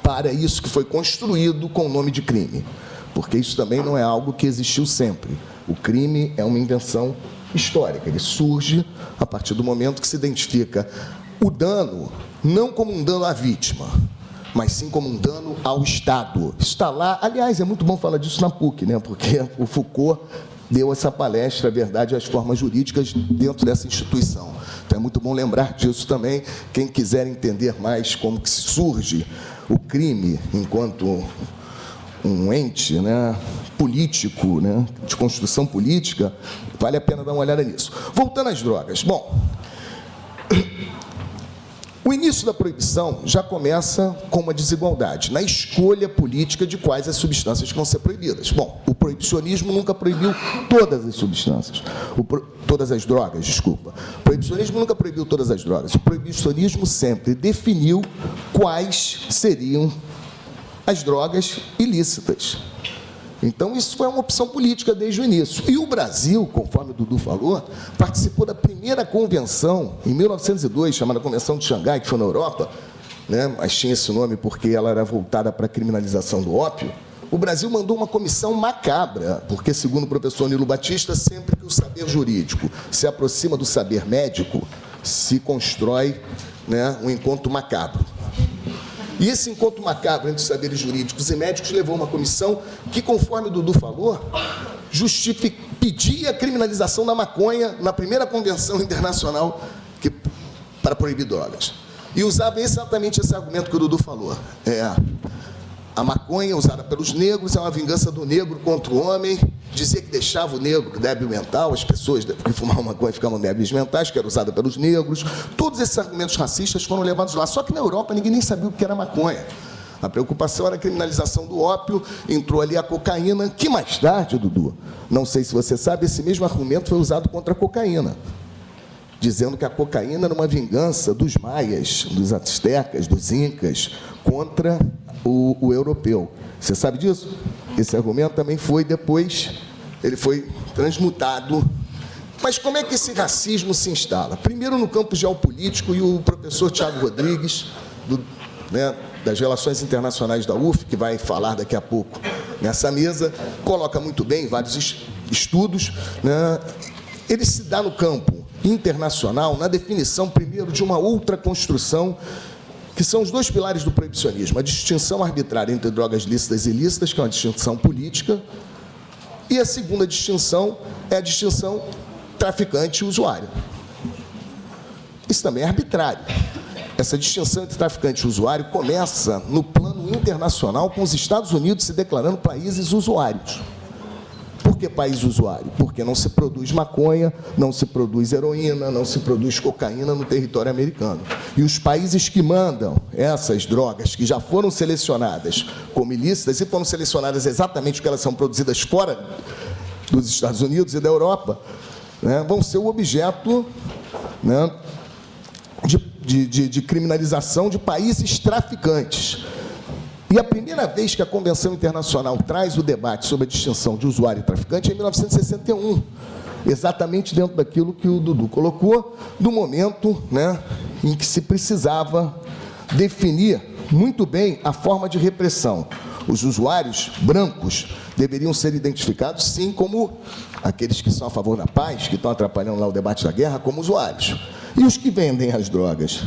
para isso que foi construído com o nome de crime. Porque isso também não é algo que existiu sempre. O crime é uma invenção histórica. Ele surge a partir do momento que se identifica o dano, não como um dano à vítima, mas sim como um dano ao Estado. Está lá, aliás, é muito bom falar disso na PUC, né? Porque o Foucault deu essa palestra, a verdade e as formas jurídicas dentro dessa instituição. Então é muito bom lembrar disso também, quem quiser entender mais como que surge o crime enquanto um ente, né, político, né, de construção política, vale a pena dar uma olhada nisso. Voltando às drogas. Bom, o início da proibição já começa com uma desigualdade na escolha política de quais as substâncias que vão ser proibidas. Bom, o proibicionismo nunca proibiu todas as substâncias, todas as drogas, desculpa. O proibicionismo nunca proibiu todas as drogas. O proibicionismo sempre definiu quais seriam as drogas ilícitas. Então, isso foi uma opção política desde o início. E o Brasil, conforme o Dudu falou, participou da primeira convenção, em 1902, chamada Convenção de Xangai, que foi na Europa, né, mas tinha esse nome porque ela era voltada para a criminalização do ópio. O Brasil mandou uma comissão macabra, porque, segundo o professor Nilo Batista, sempre que o saber jurídico se aproxima do saber médico, se constrói, né, um encontro macabro. E esse encontro macabro entre os saberes jurídicos e médicos levou a uma comissão que, conforme o Dudu falou, pedia a criminalização da maconha na primeira convenção internacional para proibir drogas. E usava exatamente esse argumento que o Dudu falou. A maconha usada pelos negros é uma vingança do negro contra o homem, dizia que deixava o negro débil mental, as pessoas que fumavam maconha ficavam débeis mentais, que era usada pelos negros. Todos esses argumentos racistas foram levados lá. Só que na Europa ninguém nem sabia o que era maconha. A preocupação era a criminalização do ópio, entrou ali a cocaína, que mais tarde, Dudu, não sei se você sabe, esse mesmo argumento foi usado contra a cocaína, dizendo que a cocaína era uma vingança dos maias, dos aztecas, dos incas, contra o europeu. Você sabe disso? Esse argumento também foi depois, ele foi transmutado. Mas como é que esse racismo se instala? Primeiro no campo geopolítico, e o professor Tiago Rodrigues, das Relações Internacionais da UF, que vai falar daqui a pouco nessa mesa, coloca muito bem vários estudos, né? Ele se dá no campo internacional na definição, primeiro, de uma outra construção, que são os dois pilares do proibicionismo: a distinção arbitrária entre drogas lícitas e ilícitas, que é uma distinção política, e a segunda distinção é a distinção traficante e usuário. Isso também é arbitrário. Essa distinção entre traficante e usuário começa no plano internacional, com os Estados Unidos se declarando países usuários. Por que país usuário? Porque não se produz maconha, não se produz heroína, não se produz cocaína no território americano. E os países que mandam essas drogas, que já foram selecionadas como ilícitas, e foram selecionadas exatamente porque elas são produzidas fora dos Estados Unidos e da Europa, né, vão ser o objeto, né, de criminalização de países traficantes. E a primeira vez que a Convenção Internacional traz o debate sobre a distinção de usuário e traficante é em 1961, exatamente dentro daquilo que o Dudu colocou, do momento, né, em que se precisava definir muito bem a forma de repressão. Os usuários brancos deveriam ser identificados, sim, como aqueles que são a favor da paz, que estão atrapalhando lá o debate da guerra, como usuários. E os que vendem as drogas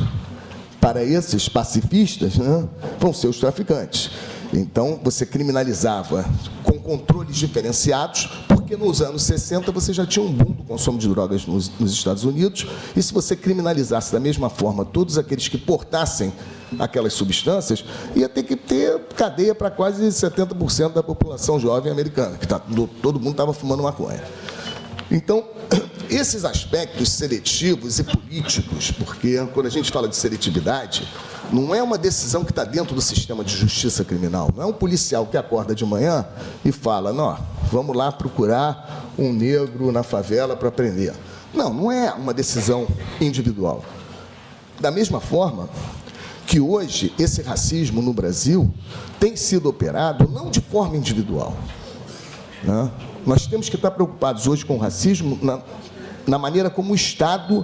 para esses pacifistas, né, vão ser os traficantes. Então, você criminalizava com controles diferenciados, porque nos anos 60 você já tinha um boom do consumo de drogas nos Estados Unidos, e se você criminalizasse da mesma forma todos aqueles que portassem aquelas substâncias, ia ter que ter cadeia para quase 70% da população jovem americana, que todo mundo estava fumando maconha. Então, esses aspectos seletivos e políticos, porque quando a gente fala de seletividade, não é uma decisão que está dentro do sistema de justiça criminal, não é um policial que acorda de manhã e fala, não, vamos lá procurar um negro na favela para prender. Não, não é uma decisão individual. Da mesma forma que hoje esse racismo no Brasil tem sido operado não de forma individual, né? Nós temos que estar preocupados hoje com o racismo na maneira como o Estado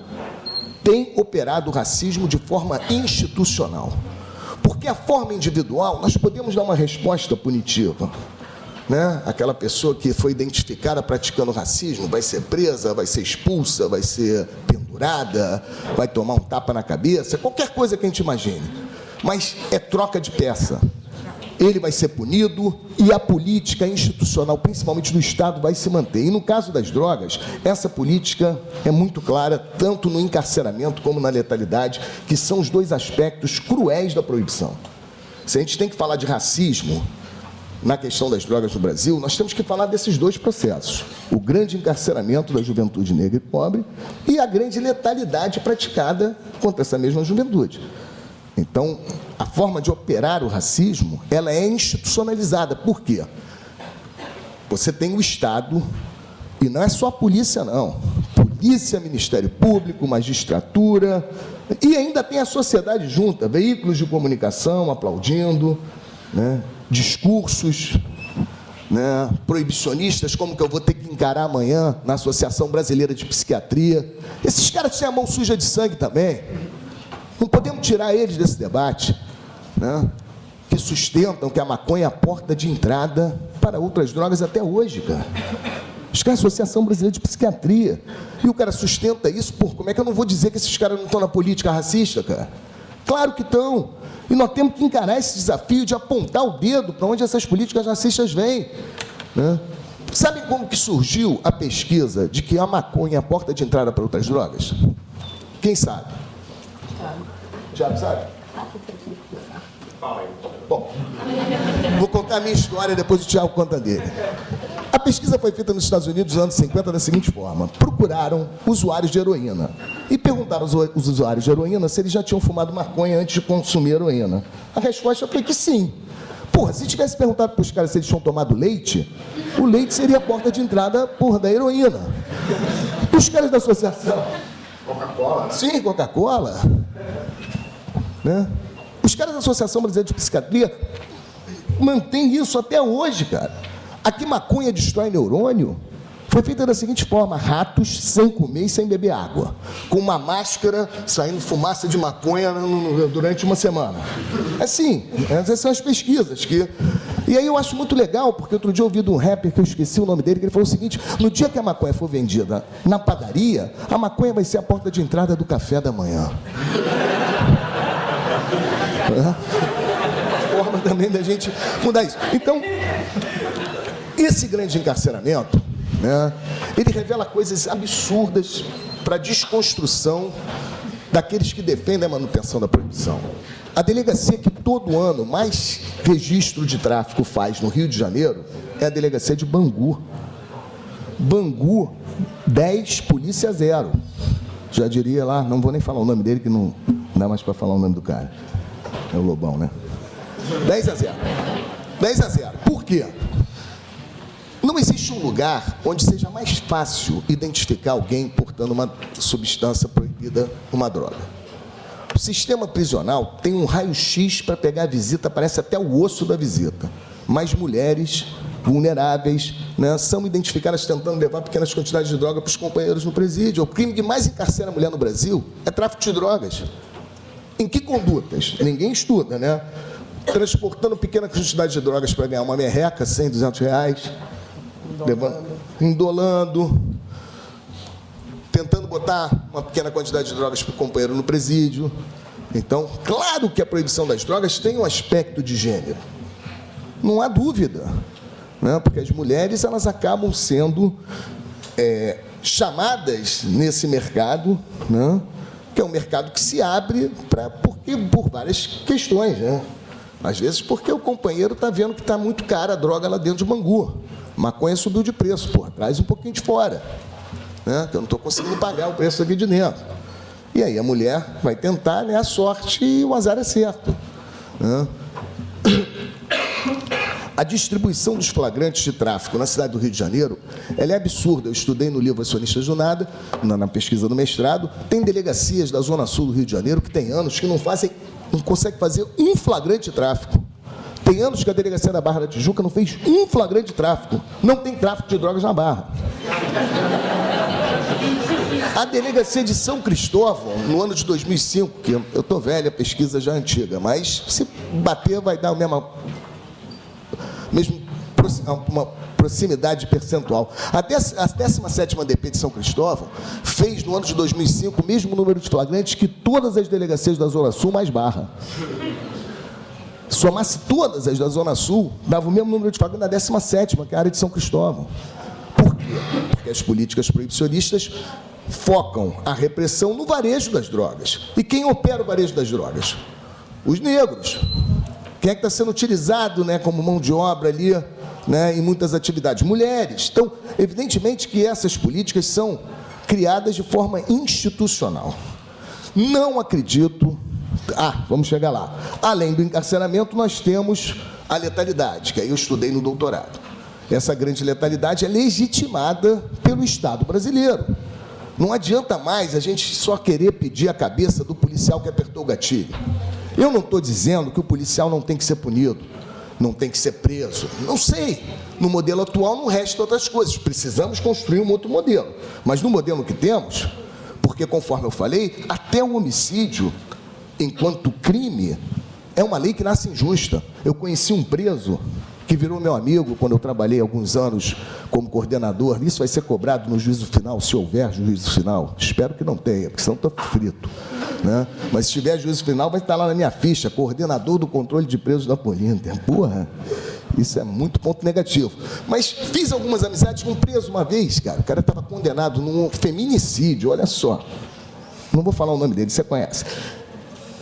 tem operado o racismo de forma institucional. Porque a forma individual, nós podemos dar uma resposta punitiva, né? Aquela pessoa que foi identificada praticando racismo vai ser presa, vai ser expulsa, vai ser pendurada, vai tomar um tapa na cabeça, qualquer coisa que a gente imagine. mas é troca de peça. Ele vai ser punido e a política institucional, principalmente do Estado, vai se manter. E no caso das drogas, essa política é muito clara, tanto no encarceramento como na letalidade, que são os dois aspectos cruéis da proibição. Se a gente tem que falar de racismo na questão das drogas no Brasil, nós temos que falar desses dois processos. O grande encarceramento da juventude negra e pobre e a grande letalidade praticada contra essa mesma juventude. Então, a forma de operar o racismo, ela é institucionalizada. Por quê? Você tem o Estado, e não é só a polícia, não. Polícia, Ministério Público, magistratura, e ainda tem a sociedade junta, veículos de comunicação aplaudindo, né? Discursos, né? Proibicionistas, como que eu vou ter que encarar amanhã na Associação Brasileira de Psiquiatria. Esses caras têm a mão suja de sangue também. Não podemos tirar eles desse debate, né? Que sustentam que a maconha é a porta de entrada para outras drogas até hoje, cara. Os caras, Associação Brasileira de Psiquiatria. E o cara sustenta isso, por como é que eu não vou dizer que esses caras não estão na política racista, cara? Claro que estão. E nós temos que encarar esse desafio de apontar o dedo para onde essas políticas racistas vêm, né? Sabem como que surgiu a pesquisa de que a maconha é a porta de entrada para outras drogas? Quem sabe? Tiago sabe? Bom, vou contar a minha história, depois o Tiago conta dele. A pesquisa foi feita nos Estados Unidos nos anos 50 da seguinte forma: procuraram usuários de heroína e perguntaram aos usuários de heroína se eles já tinham fumado maconha antes de consumir heroína. A resposta foi que sim. Porra, se tivesse perguntado para os caras se eles tinham tomado leite, o leite seria a porta de entrada, porra, da heroína. Os caras da associação... Coca-Cola? Sim, Coca-Cola. Né? Os caras da Associação Brasileira de Psiquiatria mantêm isso até hoje, cara. Aqui maconha destrói neurônio foi feita da seguinte forma: ratos sem comer e sem beber água, com uma máscara saindo fumaça de maconha durante uma semana. Assim, essas são as pesquisas que... E aí eu acho muito legal, porque outro dia eu ouvi de um rapper, que eu esqueci o nome dele, que ele falou o seguinte: no dia que a maconha for vendida na padaria, a maconha vai ser a porta de entrada do café da manhã. Forma também da gente mudar isso. Então, esse grande encarceramento, né, ele revela coisas absurdas para a desconstrução daqueles que defendem a manutenção da proibição. A delegacia que todo ano mais registro de tráfico faz no Rio de Janeiro é a delegacia de Bangu. Bangu, 10, polícia 0. Já diria lá, não vou nem falar o nome dele, que não dá mais para falar o nome do cara. É o Lobão, né? 10-0. 10-0. Por quê? Não existe um lugar onde seja mais fácil identificar alguém portando uma substância proibida, uma droga. O sistema prisional tem um raio-x para pegar a visita, parece até o osso da visita. Mas mulheres vulneráveis, né, são identificadas tentando levar pequenas quantidades de droga para os companheiros no presídio. O crime que mais encarcera a mulher no Brasil é tráfico de drogas. Em que condutas? Ninguém estuda, né? Transportando pequena quantidade de drogas para ganhar uma merreca, 100, 200 reais. Indolando. Tentando botar uma pequena quantidade de drogas para o companheiro no presídio. Então, claro que a proibição das drogas tem um aspecto de gênero. Não há dúvida, né? Porque as mulheres, elas acabam sendo chamadas nesse mercado, né? Que é um mercado que se abre por várias questões, né? Às vezes porque o companheiro está vendo que está muito cara a droga lá dentro de Bangu. Maconha subiu de preço, porra, traz um pouquinho de fora, né? Que eu não estou conseguindo pagar o preço aqui de dentro. E aí a mulher vai tentar, né, a sorte, e o azar é certo, né? A distribuição dos flagrantes de tráfico na cidade do Rio de Janeiro, ela é absurda. Eu estudei no livro Acionistas do Nada, na pesquisa do mestrado. Tem delegacias da Zona Sul do Rio de Janeiro que tem anos que não conseguem fazer um flagrante de tráfico. Tem anos que a delegacia da Barra da Tijuca não fez um flagrante de tráfico. Não tem tráfico de drogas na Barra. A delegacia de São Cristóvão, no ano de 2005, que eu estou velho, a pesquisa já é antiga, mas se bater vai dar uma proximidade percentual. A 17ª DP de São Cristóvão fez, no ano de 2005, o mesmo número de flagrantes que todas as delegacias da Zona Sul mais Barra. somasse todas as da Zona Sul, dava o mesmo número de faculdades da 17ª, que é a área de São Cristóvão. Por quê? Porque as políticas proibicionistas focam a repressão no varejo das drogas. E quem opera o varejo das drogas? Os negros. Quem é que está sendo utilizado, né, como mão de obra ali, né, em muitas atividades? Mulheres. Então, evidentemente que essas políticas são criadas de forma institucional. Não acredito... vamos chegar lá. Além do encarceramento, nós temos a letalidade, que aí eu estudei no doutorado. Essa grande letalidade é legitimada pelo Estado brasileiro. Não adianta mais a gente só querer pedir a cabeça do policial que apertou o gatilho. Eu não estou dizendo que o policial não tem que ser punido, não tem que ser preso. Não sei. No modelo atual não resta outras coisas. Precisamos construir um outro modelo. Mas no modelo que temos, porque, conforme eu falei, até o homicídio, enquanto crime, é uma lei que nasce injusta. Eu conheci um preso que virou meu amigo quando eu trabalhei alguns anos como coordenador. Isso vai ser cobrado no juízo final, se houver juízo final. Espero que não tenha, porque senão estou frito, né? Mas se tiver juízo final, vai estar lá na minha ficha, coordenador do controle de presos da Polinter. Porra, isso é muito ponto negativo. Mas fiz algumas amizades com um preso uma vez, cara. O cara estava condenado num feminicídio, olha só. Não vou falar o nome dele, você conhece.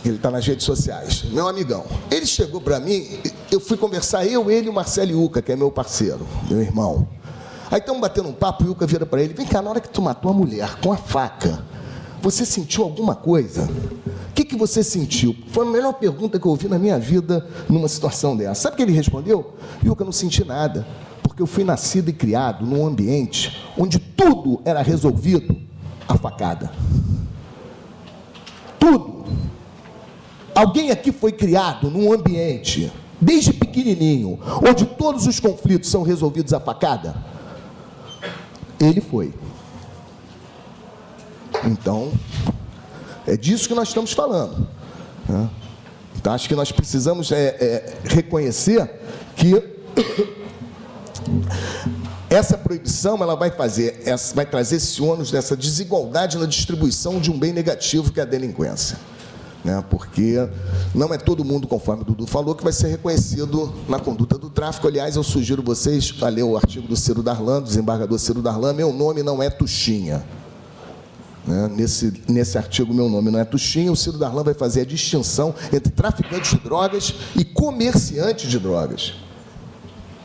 Ele está nas redes sociais, meu amigão. Ele chegou para mim, eu fui conversar, ele e o Marcelo Iuca, que é meu parceiro, meu irmão. Aí estamos batendo um papo, o Iuca vira para ele, vem cá, na hora que tu matou a mulher com a faca, você sentiu alguma coisa? O que você sentiu? Foi a melhor pergunta que eu ouvi na minha vida numa situação dessa. Sabe o que ele respondeu? Iuca, não senti nada, porque eu fui nascido e criado num ambiente onde tudo era resolvido a facada. Tudo. Alguém aqui foi criado num ambiente, desde pequenininho, onde todos os conflitos são resolvidos à facada? Ele foi. Então, é disso que nós estamos falando, né? Então, acho que nós precisamos reconhecer que essa proibição ela vai trazer esse ônus dessa desigualdade na distribuição de um bem negativo que é a delinquência. Porque não é todo mundo, conforme o Dudu falou, que vai ser reconhecido na conduta do tráfico. Aliás, eu sugiro vocês a ler o artigo do Ciro Darlan, do desembargador Ciro Darlan. Meu nome não é Tuxinha. Nesse artigo, meu nome não é Tuxinha. O Ciro Darlan vai fazer a distinção entre traficantes de drogas e comerciantes de drogas.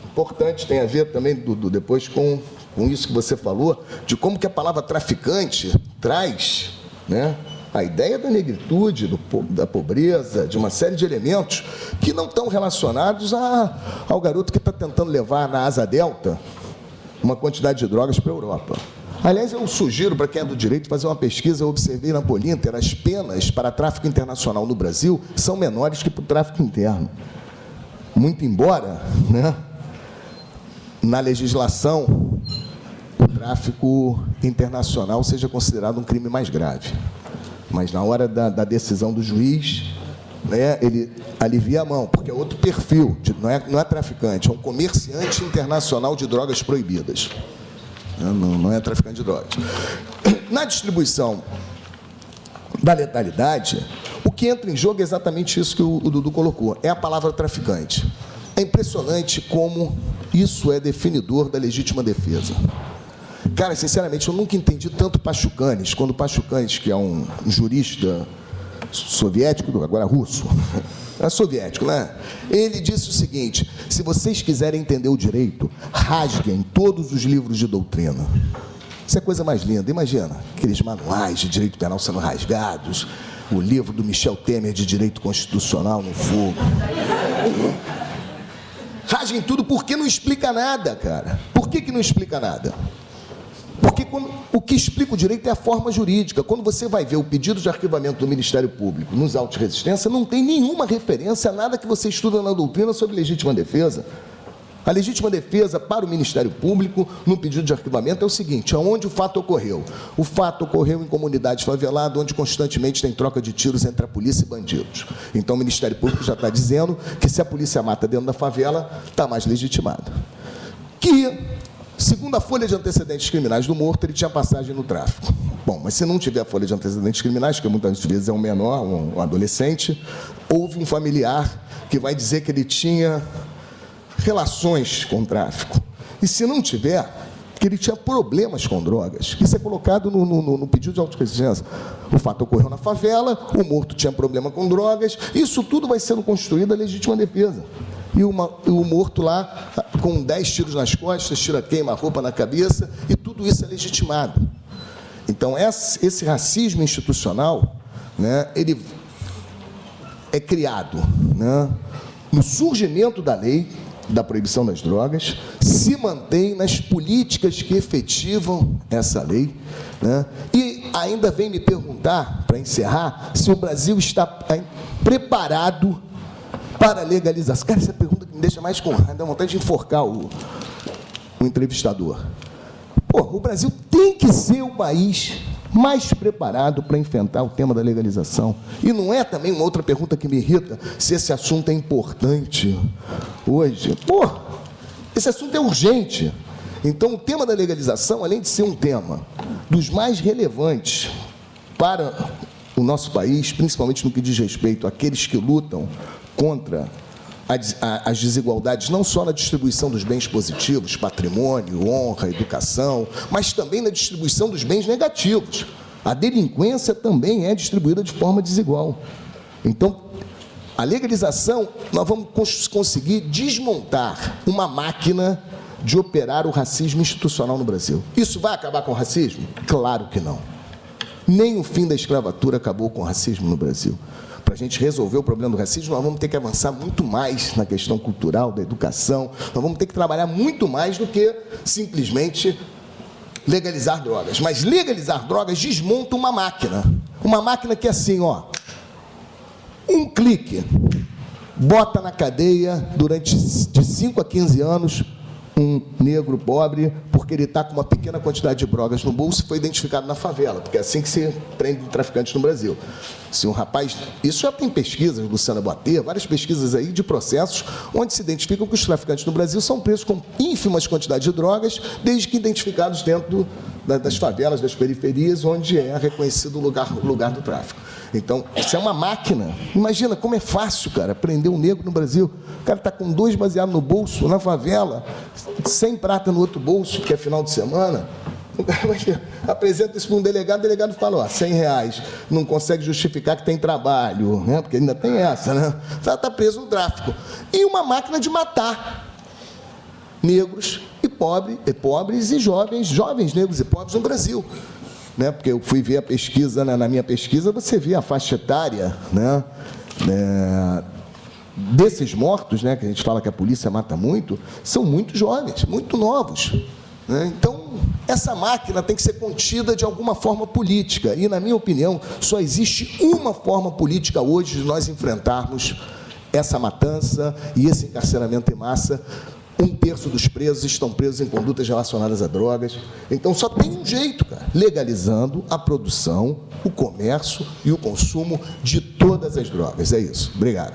Importante, tem a ver também, Dudu, depois com isso que você falou, de como que a palavra traficante traz, né, a ideia da negritude, da pobreza, de uma série de elementos que não estão relacionados ao garoto que está tentando levar na asa delta uma quantidade de drogas para a Europa. Aliás, eu sugiro para quem é do direito fazer uma pesquisa. Eu observei na Polinter, as penas para tráfico internacional no Brasil são menores que para o tráfico interno. Muito embora, né, na legislação, o tráfico internacional seja considerado um crime mais grave. Mas na hora da decisão do juiz, né, ele alivia a mão, porque é outro perfil, não é traficante, é um comerciante internacional de drogas proibidas. Não é traficante de drogas. Na distribuição da letalidade, o que entra em jogo é exatamente isso que o Dudu colocou, é a palavra traficante. É impressionante como isso é definidor da legítima defesa. Cara, sinceramente, eu nunca entendi tanto Pachucanes, quando Pachucanes, que é um jurista soviético, agora russo, é soviético, né? Ele disse o seguinte: se vocês quiserem entender o direito, rasguem todos os livros de doutrina. Isso é a coisa mais linda. Imagina, aqueles manuais de direito penal sendo rasgados, o livro do Michel Temer de direito constitucional no fogo. Rasguem tudo, porque não explica nada, cara. Por que não explica nada? Porque o que explica o direito é a forma jurídica. Quando você vai ver o pedido de arquivamento do Ministério Público nos autos de resistência, não tem nenhuma referência a nada que você estuda na doutrina sobre legítima defesa. A legítima defesa para o Ministério Público, no pedido de arquivamento, é o seguinte: aonde o fato ocorreu? O fato ocorreu em comunidade favelada, onde constantemente tem troca de tiros entre a polícia e bandidos. Então, o Ministério Público já está dizendo que se a polícia mata dentro da favela, está mais legitimado. Que, segundo a folha de antecedentes criminais do morto, ele tinha passagem no tráfico. Bom, mas se não tiver a folha de antecedentes criminais, que muitas vezes é um menor, um adolescente, houve um familiar que vai dizer que ele tinha relações com o tráfico. E se não tiver, que ele tinha problemas com drogas. Isso é colocado no pedido de autoexigência. O fato ocorreu na favela, o morto tinha problema com drogas, isso tudo vai sendo construído a legítima defesa. E o morto lá, com 10 tiros nas costas, tira queima-roupa na cabeça, e tudo isso é legitimado. Então, esse racismo institucional, né, ele é criado, né, no surgimento da lei da proibição das drogas, se mantém nas políticas que efetivam essa lei, né, e ainda vem me perguntar, para encerrar, se o Brasil está preparado para a legalização. Cara, essa pergunta que me deixa mais com raiva, dá vontade de enforcar o entrevistador. Pô, o Brasil tem que ser o país mais preparado para enfrentar o tema da legalização. E não é também uma outra pergunta que me irrita, se esse assunto é importante hoje. Pô, esse assunto é urgente. Então, o tema da legalização, além de ser um tema dos mais relevantes para o nosso país, principalmente no que diz respeito àqueles que lutam contra as desigualdades, não só na distribuição dos bens positivos, patrimônio, honra, educação, mas também na distribuição dos bens negativos. A delinquência também é distribuída de forma desigual. Então, a legalização, nós vamos conseguir desmontar uma máquina de operar o racismo institucional no Brasil. Isso vai acabar com o racismo? Claro que não. Nem o fim da escravatura acabou com o racismo no Brasil. Para a gente resolver o problema do racismo, nós vamos ter que avançar muito mais na questão cultural, da educação, nós vamos ter que trabalhar muito mais do que simplesmente legalizar drogas. Mas legalizar drogas desmonta uma máquina que é assim, ó, um clique, bota na cadeia durante de 5 a 15 anos um negro pobre, porque ele está com uma pequena quantidade de drogas no bolso e foi identificado na favela, porque é assim que se prende traficantes no Brasil. Se um rapaz... Isso já tem pesquisas, Luciana Boatê, várias pesquisas aí de processos, onde se identificam que os traficantes no Brasil são presos com ínfimas quantidades de drogas, desde que identificados dentro das favelas, das periferias, onde é reconhecido o lugar do tráfico. Então, isso é uma máquina. Imagina como é fácil, cara, prender um negro no Brasil. O cara está com 2 baseados no bolso, na favela, 100 prata no outro bolso, que é final de semana. O cara apresenta isso para um delegado, o delegado fala, ó, R$100, não consegue justificar que tem trabalho, né? Porque ainda tem essa, né? Está preso no tráfico. E uma máquina de matar negros e pobres e jovens negros e pobres no Brasil. Né, porque eu fui ver a pesquisa, na minha pesquisa, você vê a faixa etária, né, desses mortos, né, que a gente fala que a polícia mata muito, são muito jovens, muito novos. Né? Então, essa máquina tem que ser contida de alguma forma política. E, na minha opinião, só existe uma forma política hoje de nós enfrentarmos essa matança e esse encarceramento em massa. 1/3 dos presos estão presos em condutas relacionadas a drogas. Então, só tem um jeito, cara, legalizando a produção, o comércio e o consumo de todas as drogas. É isso. Obrigado.